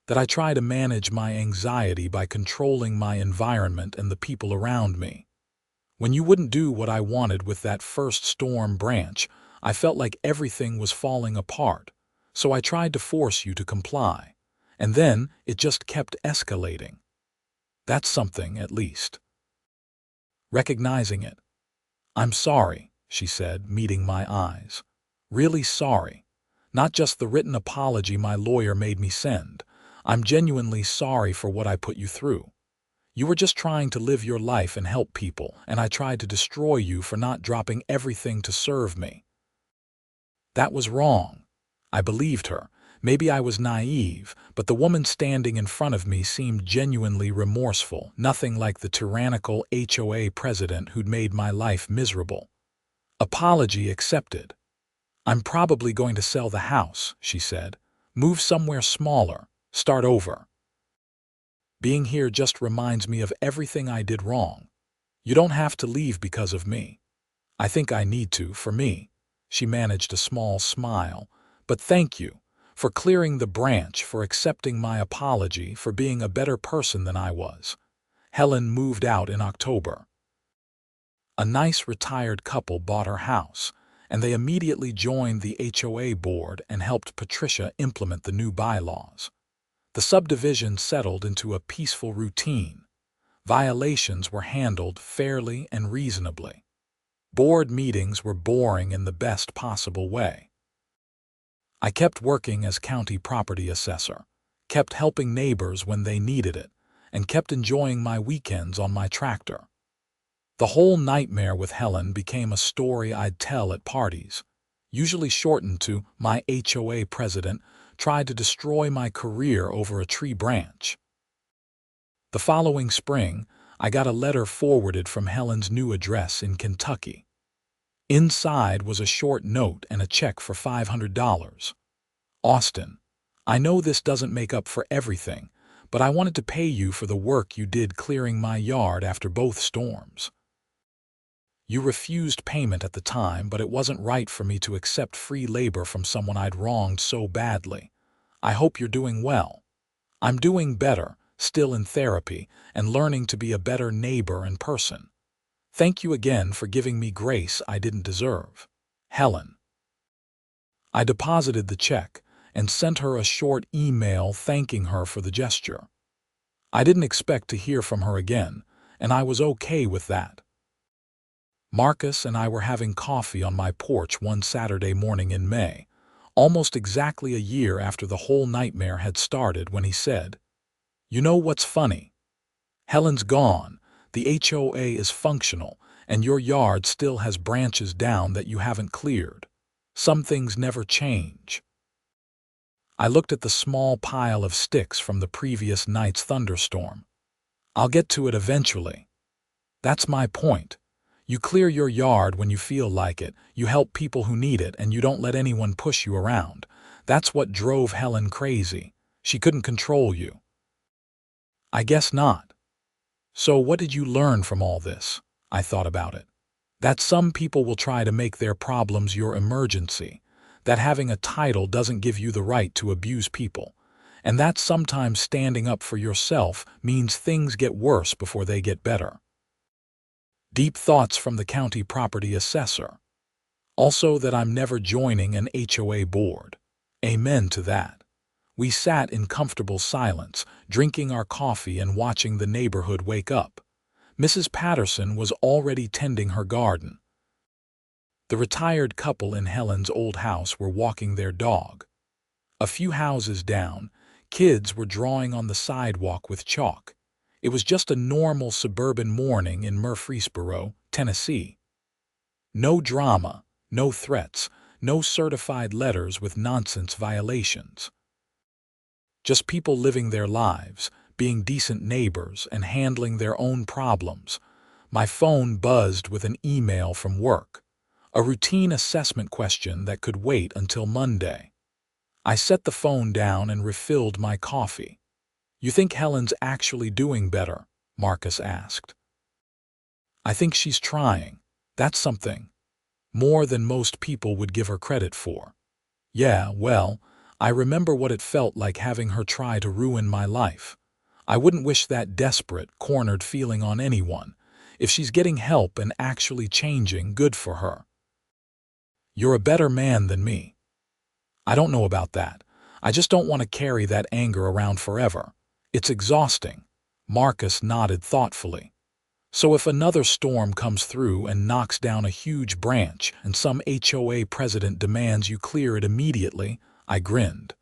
That I try to manage my anxiety by controlling my environment and the people around me. When you wouldn't do what I wanted with that first storm branch, I felt like everything was falling apart, so I tried to force you to comply. And then it just kept escalating. That's something, at least. Recognizing it. I'm sorry, she said, meeting my eyes. Really sorry. Not just the written apology my lawyer made me send. I'm genuinely sorry for what I put you through. You were just trying to live your life and help people, and I tried to destroy you for not dropping everything to serve me. That was wrong. I believed her. Maybe I was naive, but the woman standing in front of me seemed genuinely remorseful, nothing like the tyrannical HOA president who'd made my life miserable. Apology accepted. I'm probably going to sell the house, she said. Move somewhere smaller. Start over. Being here just reminds me of everything I did wrong. You don't have to leave because of me. I think I need to, for me. She managed a small smile. But thank you. For clearing the branch, for accepting my apology, for being a better person than I was. Helen moved out in October. A nice retired couple bought her house, and they immediately joined the HOA board and helped Patricia implement the new bylaws. The subdivision settled into a peaceful routine. Violations were handled fairly and reasonably. Board meetings were boring in the best possible way. I kept working as county property assessor, kept helping neighbors when they needed it, and kept enjoying my weekends on my tractor. The whole nightmare with Helen became a story I'd tell at parties, usually shortened to "my HOA president tried to destroy my career over a tree branch." The following spring, I got a letter forwarded from Helen's new address in Kentucky. Inside was a short note and a check for $500. Austin, I know this doesn't make up for everything, but I wanted to pay you for the work you did clearing my yard after both storms. You refused payment at the time, but it wasn't right for me to accept free labor from someone I'd wronged so badly. I hope you're doing well. I'm doing better, still in therapy, and learning to be a better neighbor and person. Thank you again for giving me grace I didn't deserve. Helen. I deposited the check and sent her a short email thanking her for the gesture. I didn't expect to hear from her again, and I was okay with that. Marcus and I were having coffee on my porch one Saturday morning in May, almost exactly a year after the whole nightmare had started, when he said, "You know what's funny? Helen's gone, the HOA is functional, and your yard still has branches down that you haven't cleared. Some things never change." I looked at the small pile of sticks from the previous night's thunderstorm. I'll get to it eventually. That's my point. You clear your yard when you feel like it, you help people who need it, and you don't let anyone push you around. That's what drove Helen crazy. She couldn't control you. I guess not. So what did you learn from all this? I thought about it. That some people will try to make their problems your emergency. That having a title doesn't give you the right to abuse people. And that sometimes standing up for yourself means things get worse before they get better. Deep thoughts from the county property assessor. Also that I'm never joining an HOA board. Amen to that. We sat in comfortable silence, drinking our coffee and watching the neighborhood wake up. Mrs. Patterson was already tending her garden. The retired couple in Helen's old house were walking their dog. A few houses down, kids were drawing on the sidewalk with chalk. It was just a normal suburban morning in Murfreesboro, Tennessee. No drama, no threats, no certified letters with nonsense violations. Just people living their lives, being decent neighbors, and handling their own problems. My phone buzzed with an email from work. A routine assessment question that could wait until Monday. I set the phone down and refilled my coffee. "You think Helen's actually doing better?" Marcus asked. "I think she's trying. That's something. More than most people would give her credit for. Yeah, well, I remember what it felt like having her try to ruin my life. I wouldn't wish that desperate, cornered feeling on anyone. If she's getting help and actually changing, good for her. You're a better man than me." "I don't know about that. I just don't want to carry that anger around forever. It's exhausting." Marcus nodded thoughtfully. "So if another storm comes through and knocks down a huge branch and some HOA president demands you clear it immediately," I grinned.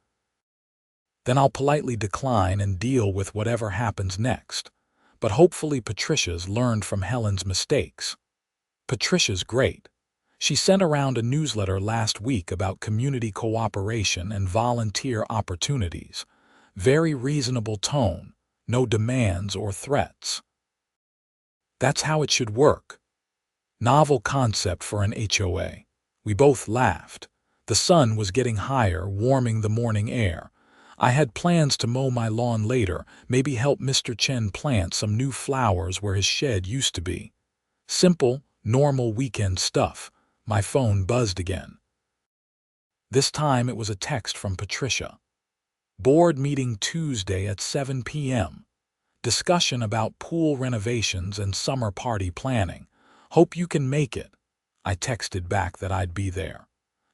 "Then I'll politely decline and deal with whatever happens next. But hopefully Patricia's learned from Helen's mistakes." "Patricia's great. She sent around a newsletter last week about community cooperation and volunteer opportunities. Very reasonable tone, no demands or threats." "That's how it should work." Novel concept for an HOA. We both laughed. The sun was getting higher, warming the morning air. I had plans to mow my lawn later, maybe help Mr. Chen plant some new flowers where his shed used to be. Simple, normal weekend stuff. My phone buzzed again. This time it was a text from Patricia. "Board meeting Tuesday at 7 p.m. Discussion about pool renovations and summer party planning. Hope you can make it." I texted back that I'd be there.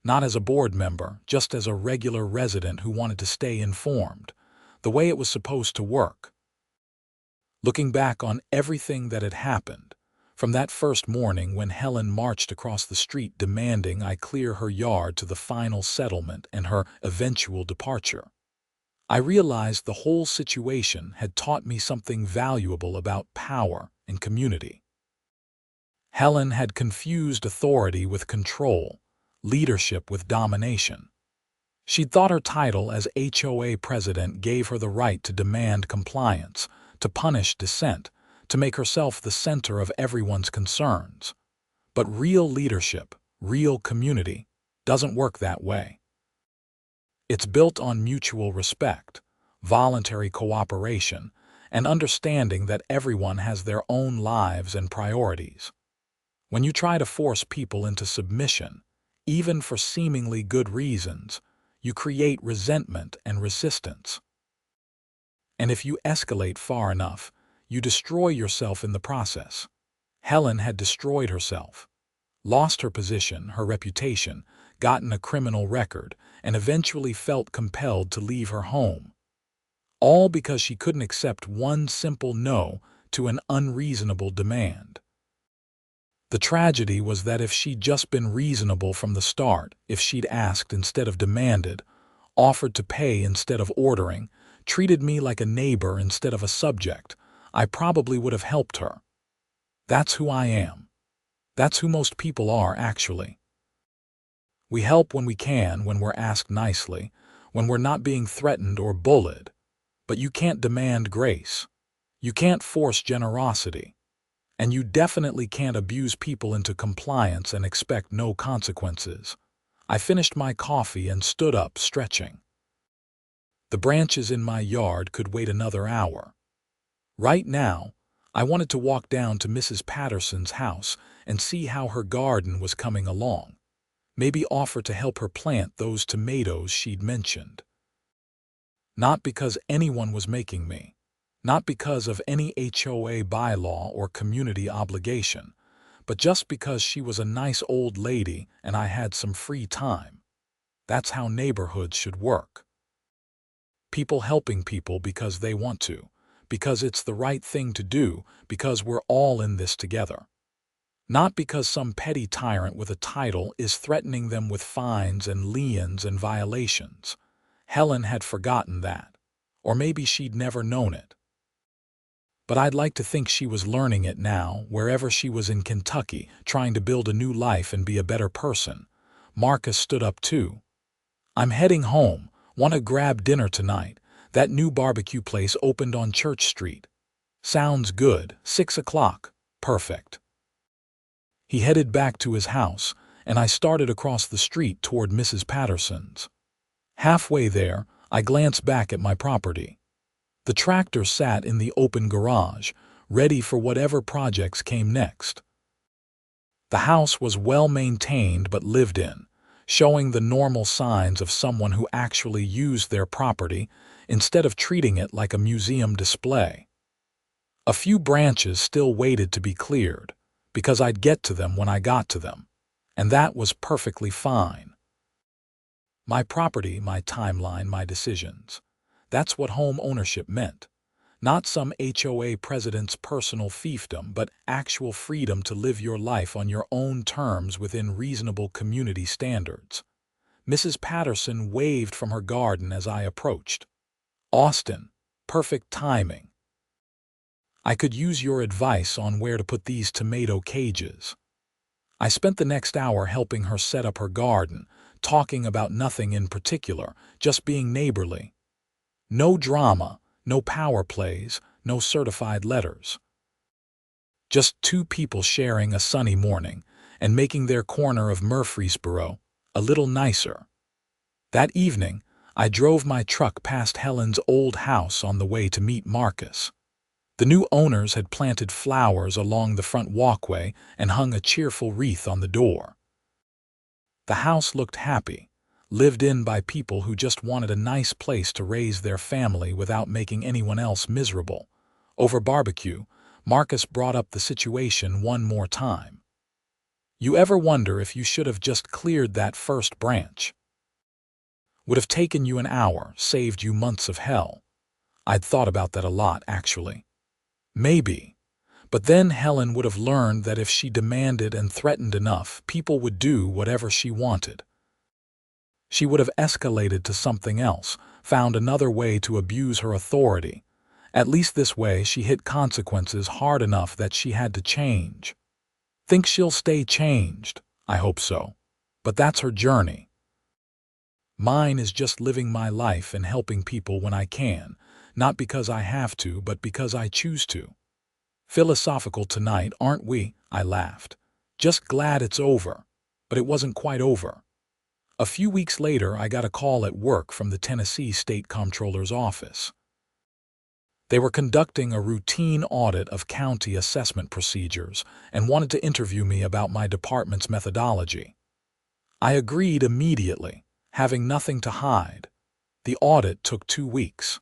Not as a board member, just as a regular resident who wanted to stay informed. The way it was supposed to work. Looking back on everything that had happened, from that first morning when Helen marched across the street demanding I clear her yard to the final settlement and her eventual departure, I realized the whole situation had taught me something valuable about power and community. Helen had confused authority with control, leadership with domination. She'd thought her title as HOA president gave her the right to demand compliance, to punish dissent, to make herself the center of everyone's concerns. But real leadership, real community, doesn't work that way. It's built on mutual respect, voluntary cooperation, and understanding that everyone has their own lives and priorities. When you try to force people into submission, even for seemingly good reasons, you create resentment and resistance. And if you escalate far enough, you destroy yourself in the process. Helen had destroyed herself, lost her position, her reputation, gotten a criminal record, and eventually felt compelled to leave her home. All because she couldn't accept one simple no to an unreasonable demand. The tragedy was that if she'd just been reasonable from the start, if she'd asked instead of demanded, offered to pay instead of ordering, treated me like a neighbor instead of a subject, I probably would have helped her. That's who I am. That's who most people are, actually. We help when we can, when we're asked nicely, when we're not being threatened or bullied. But you can't demand grace. You can't force generosity. And you definitely can't abuse people into compliance and expect no consequences. I finished my coffee and stood up, stretching. The branches in my yard could wait another hour. Right now, I wanted to walk down to Mrs. Patterson's house and see how her garden was coming along. Maybe offer to help her plant those tomatoes she'd mentioned. Not because anyone was making me. Not because of any HOA bylaw or community obligation, but just because she was a nice old lady and I had some free time. That's how neighborhoods should work. People helping people because they want to, because it's the right thing to do, because we're all in this together. Not because some petty tyrant with a title is threatening them with fines and liens and violations. Helen had forgotten that, or maybe she'd never known it. But I'd like to think she was learning it now, wherever she was in Kentucky, trying to build a new life and be a better person. Marcus stood up too. I'm heading home. Want to grab dinner tonight. That new barbecue place opened on Church Street. Sounds good. 6 o'clock. Perfect. He headed back to his house, and I started across the street toward Mrs. Patterson's. Halfway there, I glanced back at my property. The tractor sat in the open garage, ready for whatever projects came next. The house was well maintained but lived in, showing the normal signs of someone who actually used their property instead of treating it like a museum display. A few branches still waited to be cleared, because I'd get to them when I got to them, and that was perfectly fine. My property, my timeline, my decisions. That's what home ownership meant. Not some HOA president's personal fiefdom, but actual freedom to live your life on your own terms within reasonable community standards. Mrs. Patterson waved from her garden as I approached. Austin, perfect timing. I could use your advice on where to put these tomato cages. I spent the next hour helping her set up her garden, talking about nothing in particular, just being neighborly. No drama, no power plays, no certified letters. Just two people sharing a sunny morning and making their corner of Murfreesboro a little nicer. That evening, I drove my truck past Helen's old house on the way to meet Marcus. The new owners had planted flowers along the front walkway and hung a cheerful wreath on the door. The house looked happy, lived in by people who just wanted a nice place to raise their family without making anyone else miserable. Over barbecue, Marcus brought up the situation one more time. You ever wonder if you should have just cleared that first branch? Would have taken you an hour, saved you months of hell. I'd thought about that a lot, actually. Maybe. But then Helen would have learned that if she demanded and threatened enough, people would do whatever she wanted. She would have escalated to something else, found another way to abuse her authority. At least this way she hit consequences hard enough that she had to change. Think she'll stay changed? I hope so. But that's her journey. Mine is just living my life and helping people when I can, not because I have to, but because I choose to. Philosophical tonight, aren't we? I laughed. Just glad it's over. But it wasn't quite over. A few weeks later, I got a call at work from the Tennessee State Comptroller's office. They were conducting a routine audit of county assessment procedures and wanted to interview me about my department's methodology. I agreed immediately, having nothing to hide. The audit took 2 weeks.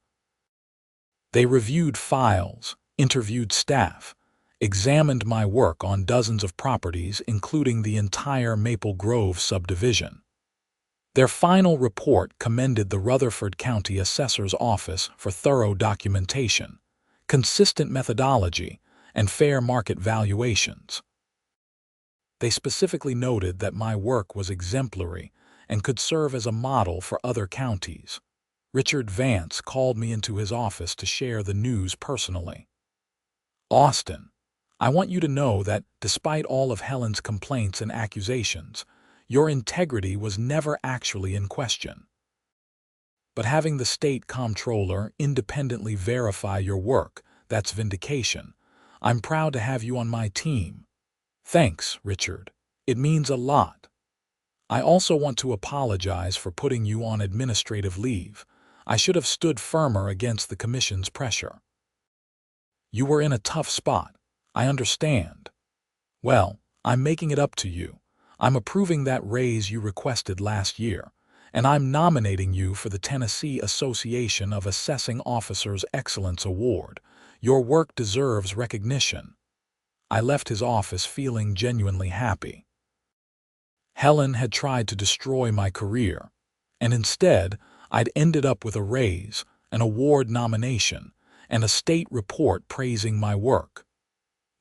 They reviewed files, interviewed staff, examined my work on dozens of properties, including the entire Maple Grove subdivision. Their final report commended the Rutherford County Assessor's Office for thorough documentation, consistent methodology, and fair market valuations. They specifically noted that my work was exemplary and could serve as a model for other counties. Richard Vance called me into his office to share the news personally. "Austin, I want you to know that, despite all of Helen's complaints and accusations, your integrity was never actually in question. But having the state comptroller independently verify your work, that's vindication. I'm proud to have you on my team." "Thanks, Richard. It means a lot. I also want to apologize for putting you on administrative leave. I should have stood firmer against the commission's pressure." "You were in a tough spot. I understand." "Well, I'm making it up to you. I'm approving that raise you requested last year, and I'm nominating you for the Tennessee Association of Assessing Officers Excellence Award. Your work deserves recognition." I left his office feeling genuinely happy. Helen had tried to destroy my career, and instead, I'd ended up with a raise, an award nomination, and a state report praising my work.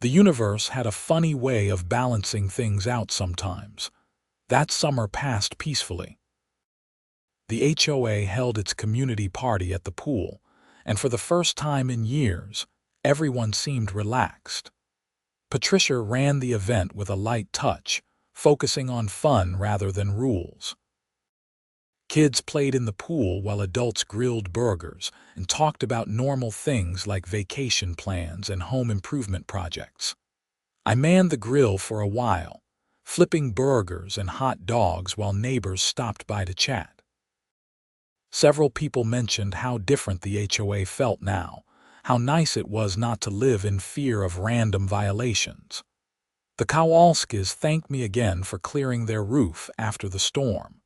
The universe had a funny way of balancing things out sometimes. That summer passed peacefully. The HOA held its community party at the pool, and for the first time in years, everyone seemed relaxed. Patricia ran the event with a light touch, focusing on fun rather than rules. Kids played in the pool while adults grilled burgers and talked about normal things like vacation plans and home improvement projects. I manned the grill for a while, flipping burgers and hot dogs while neighbors stopped by to chat. Several people mentioned how different the HOA felt now, how nice it was not to live in fear of random violations. The Kowalskis thanked me again for clearing their roof after the storm.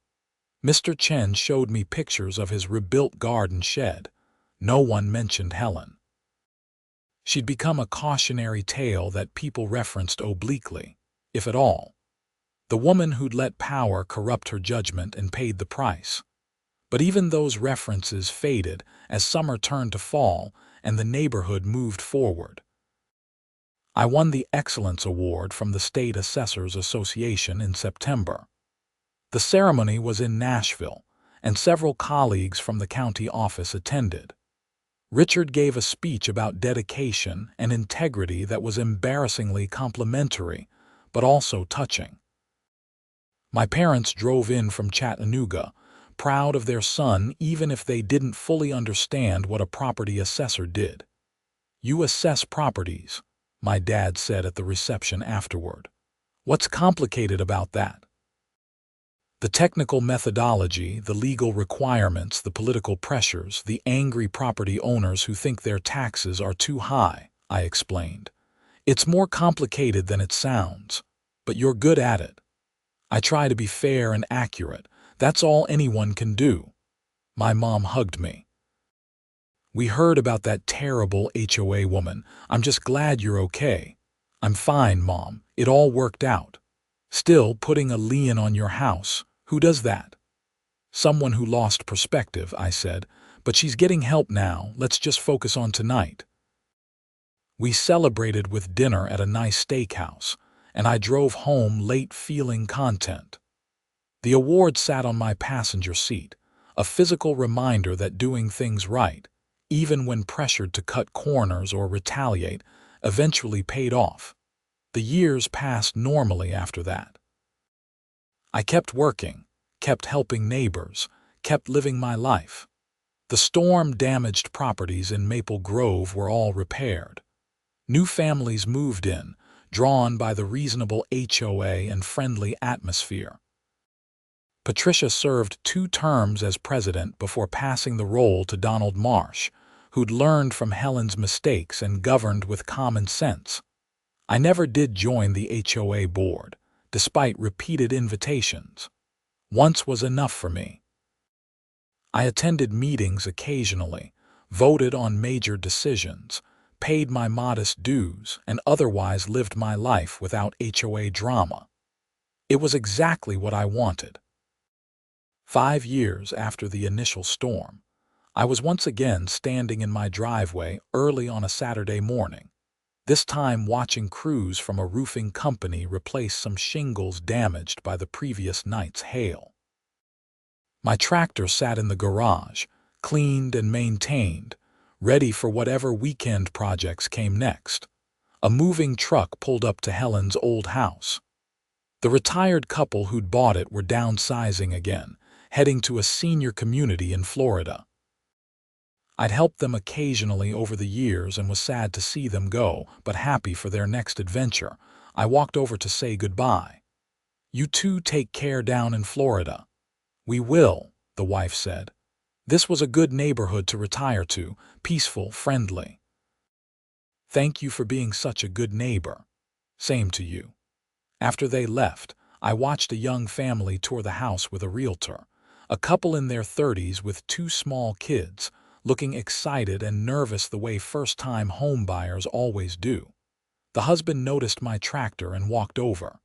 Mr. Chen showed me pictures of his rebuilt garden shed. No one mentioned Helen. She'd become a cautionary tale that people referenced obliquely, if at all. The woman who'd let power corrupt her judgment and paid the price. But even those references faded as summer turned to fall and the neighborhood moved forward. I won the Excellence Award from the State Assessors Association in September. The ceremony was in Nashville, and several colleagues from the county office attended. Richard gave a speech about dedication and integrity that was embarrassingly complimentary, but also touching. My parents drove in from Chattanooga, proud of their son even if they didn't fully understand what a property assessor did. "You assess properties," my dad said at the reception afterward. "What's complicated about that?" "The technical methodology, the legal requirements, the political pressures, the angry property owners who think their taxes are too high," I explained. "It's more complicated than it sounds, but you're good at it." I try to be fair and accurate. That's all anyone can do. My mom hugged me. "We heard about that terrible HOA woman. I'm just glad you're okay." "I'm fine, Mom. It all worked out." "Still putting a lien on your house. Who does that?" "Someone who lost perspective," I said. "But she's getting help now. Let's just focus on tonight." We celebrated with dinner at a nice steakhouse, and I drove home late feeling content. The award sat on my passenger seat, a physical reminder that doing things right, even when pressured to cut corners or retaliate, eventually paid off. The years passed normally after that. I kept working, kept helping neighbors, kept living my life. The storm-damaged properties in Maple Grove were all repaired. New families moved in, drawn by the reasonable HOA and friendly atmosphere. Patricia served 2 terms as president before passing the role to Donald Marsh, who'd learned from Helen's mistakes and governed with common sense. I never did join the HOA board, despite repeated invitations. Once was enough for me. I attended meetings occasionally, voted on major decisions, paid my modest dues, and otherwise lived my life without HOA drama. It was exactly what I wanted. 5 years after the initial storm, I was once again standing in my driveway early on a Saturday morning, this time watching crews from a roofing company replace some shingles damaged by the previous night's hail. My tractor sat in the garage, cleaned and maintained, ready for whatever weekend projects came next. A moving truck pulled up to Helen's old house. The retired couple who'd bought it were downsizing again, heading to a senior community in Florida. I'd helped them occasionally over the years and was sad to see them go, but happy for their next adventure. I walked over to say goodbye. "You two take care down in Florida." "We will," the wife said. This was a good neighborhood to retire to, peaceful, friendly. "Thank you for being such a good neighbor." "Same to you." After they left, I watched a young family tour the house with a realtor, a couple in their 30s with 2 small kids, looking excited and nervous the way first-time homebuyers always do. The husband noticed my tractor and walked over.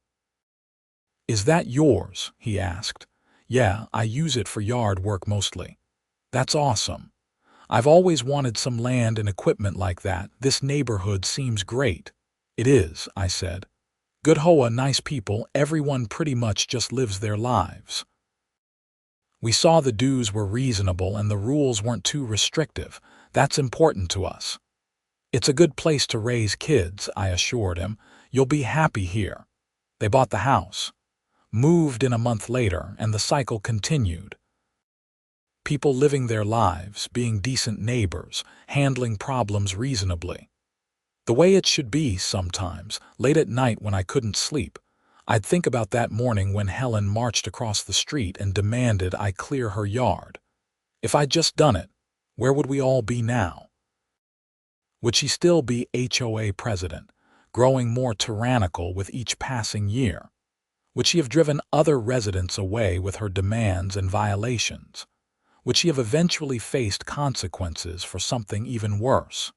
"Is that yours?" he asked. "Yeah, I use it for yard work mostly." "That's awesome. I've always wanted some land and equipment like that. This neighborhood seems great." "It is," I said. "Good HOA, nice people, everyone pretty much just lives their lives." We saw the dues were reasonable and the rules weren't too restrictive. That's important to us. "It's a good place to raise kids," I assured him. "You'll be happy here." They bought the house, moved in a month later, and the cycle continued. People living their lives, being decent neighbors, handling problems reasonably. The way it should be sometimes, late at night when I couldn't sleep. I'd think about that morning when Helen marched across the street and demanded I clear her yard. If I'd just done it, where would we all be now? Would she still be HOA president, growing more tyrannical with each passing year? Would she have driven other residents away with her demands and violations? Would she have eventually faced consequences for something even worse?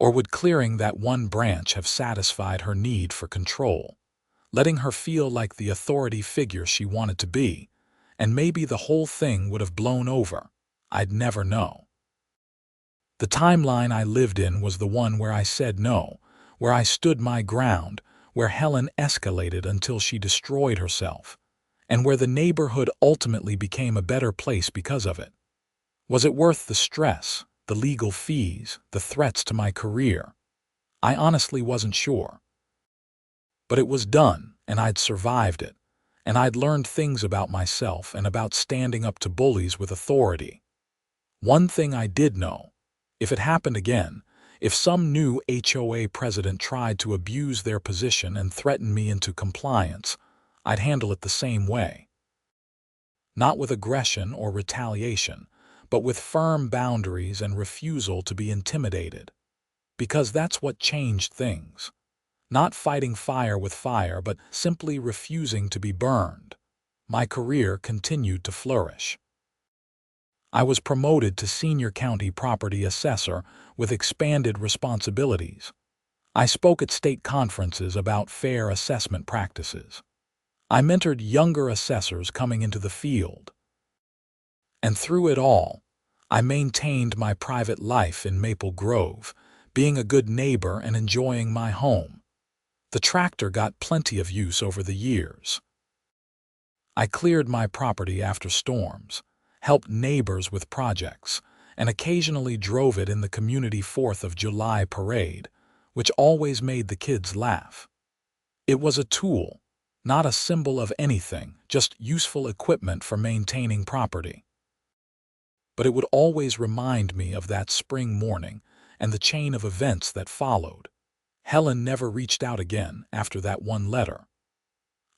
Or would clearing that one branch have satisfied her need for control, letting her feel like the authority figure she wanted to be, and maybe the whole thing would have blown over? I'd never know. The timeline I lived in was the one where I said no, where I stood my ground, where Helen escalated until she destroyed herself, and where the neighborhood ultimately became a better place because of it. Was it worth the stress, the legal fees, the threats to my career? I honestly wasn't sure. But it was done, and I'd survived it, and I'd learned things about myself and about standing up to bullies with authority. One thing I did know: if it happened again, if some new HOA president tried to abuse their position and threaten me into compliance, I'd handle it the same way. Not with aggression or retaliation, but with firm boundaries and refusal to be intimidated. Because that's what changed things. Not fighting fire with fire, but simply refusing to be burned. My career continued to flourish. I was promoted to senior county property assessor with expanded responsibilities. I spoke at state conferences about fair assessment practices. I mentored younger assessors coming into the field. And through it all, I maintained my private life in Maple Grove, being a good neighbor and enjoying my home. The tractor got plenty of use over the years. I cleared my property after storms, helped neighbors with projects, and occasionally drove it in the community 4th of July parade, which always made the kids laugh. It was a tool, not a symbol of anything, just useful equipment for maintaining property. But it would always remind me of that spring morning and the chain of events that followed. Helen never reached out again after that one letter.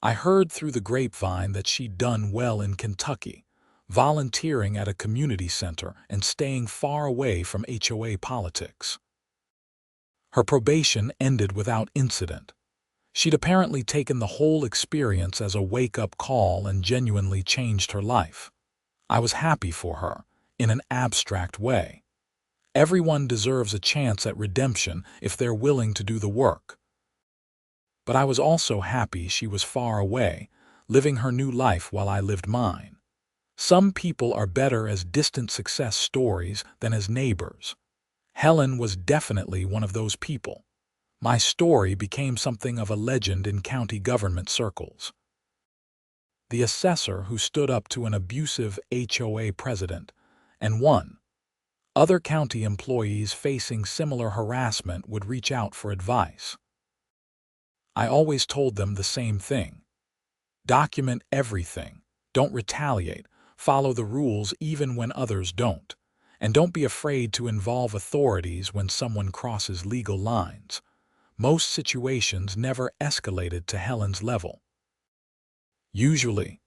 I heard through the grapevine that she'd done well in Kentucky, volunteering at a community center, and staying far away from HOA politics. Her probation ended without incident. She'd apparently taken the whole experience as a wake-up call and genuinely changed her life. I was happy for her, in an abstract way. Everyone deserves a chance at redemption if they're willing to do the work. But I was also happy she was far away, living her new life while I lived mine. Some people are better as distant success stories than as neighbors. Helen was definitely one of those people. My story became something of a legend in county government circles. The assessor who stood up to an abusive HOA president, and won. Other county employees facing similar harassment would reach out for advice. I always told them the same thing. Document everything. Don't retaliate. Follow the rules even when others don't. And don't be afraid to involve authorities when someone crosses legal lines. Most situations never escalated to Helen's level. Usually,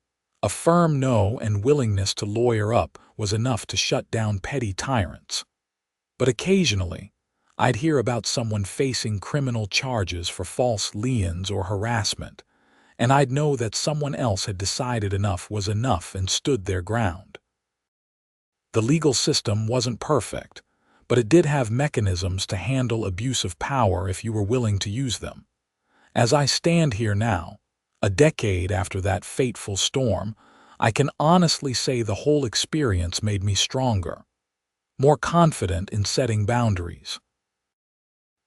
a firm no and willingness to lawyer up was enough to shut down petty tyrants. But occasionally, I'd hear about someone facing criminal charges for false liens or harassment, and I'd know that someone else had decided enough was enough and stood their ground. The legal system wasn't perfect, but it did have mechanisms to handle abuse of power if you were willing to use them. As I stand here now, a decade after that fateful storm, I can honestly say the whole experience made me stronger, more confident in setting boundaries,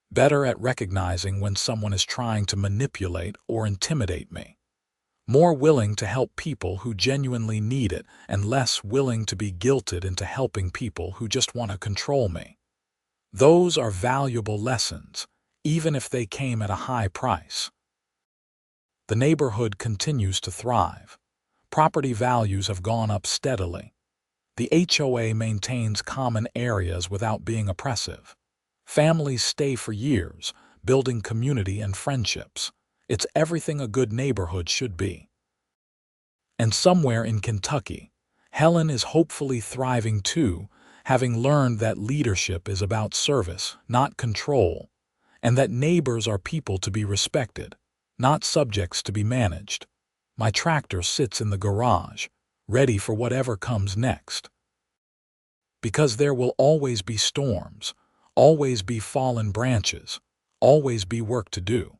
better at recognizing when someone is trying to manipulate or intimidate me, more willing to help people who genuinely need it and less willing to be guilted into helping people who just want to control me. Those are valuable lessons, even if they came at a high price. The neighborhood continues to thrive. Property values have gone up steadily. The HOA maintains common areas without being oppressive. Families stay for years, building community and friendships. It's everything a good neighborhood should be. And somewhere in Kentucky, Helen is hopefully thriving too, having learned that leadership is about service, not control, and that neighbors are people to be respected, not subjects to be managed. My tractor sits in the garage, ready for whatever comes next. Because there will always be storms, always be fallen branches, always be work to do.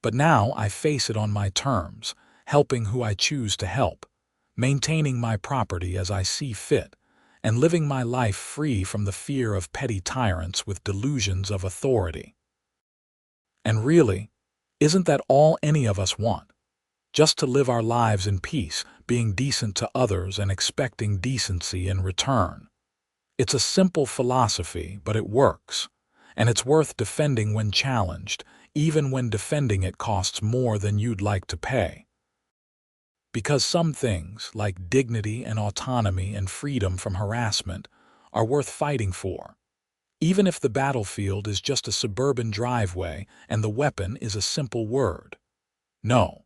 But now I face it on my terms, helping who I choose to help, maintaining my property as I see fit, and living my life free from the fear of petty tyrants with delusions of authority. And really, isn't that all any of us want? Just to live our lives in peace, being decent to others and expecting decency in return. It's a simple philosophy, but it works, and it's worth defending when challenged, even when defending it costs more than you'd like to pay. Because some things, like dignity and autonomy and freedom from harassment, are worth fighting for, even if the battlefield is just a suburban driveway and the weapon is a simple word. No.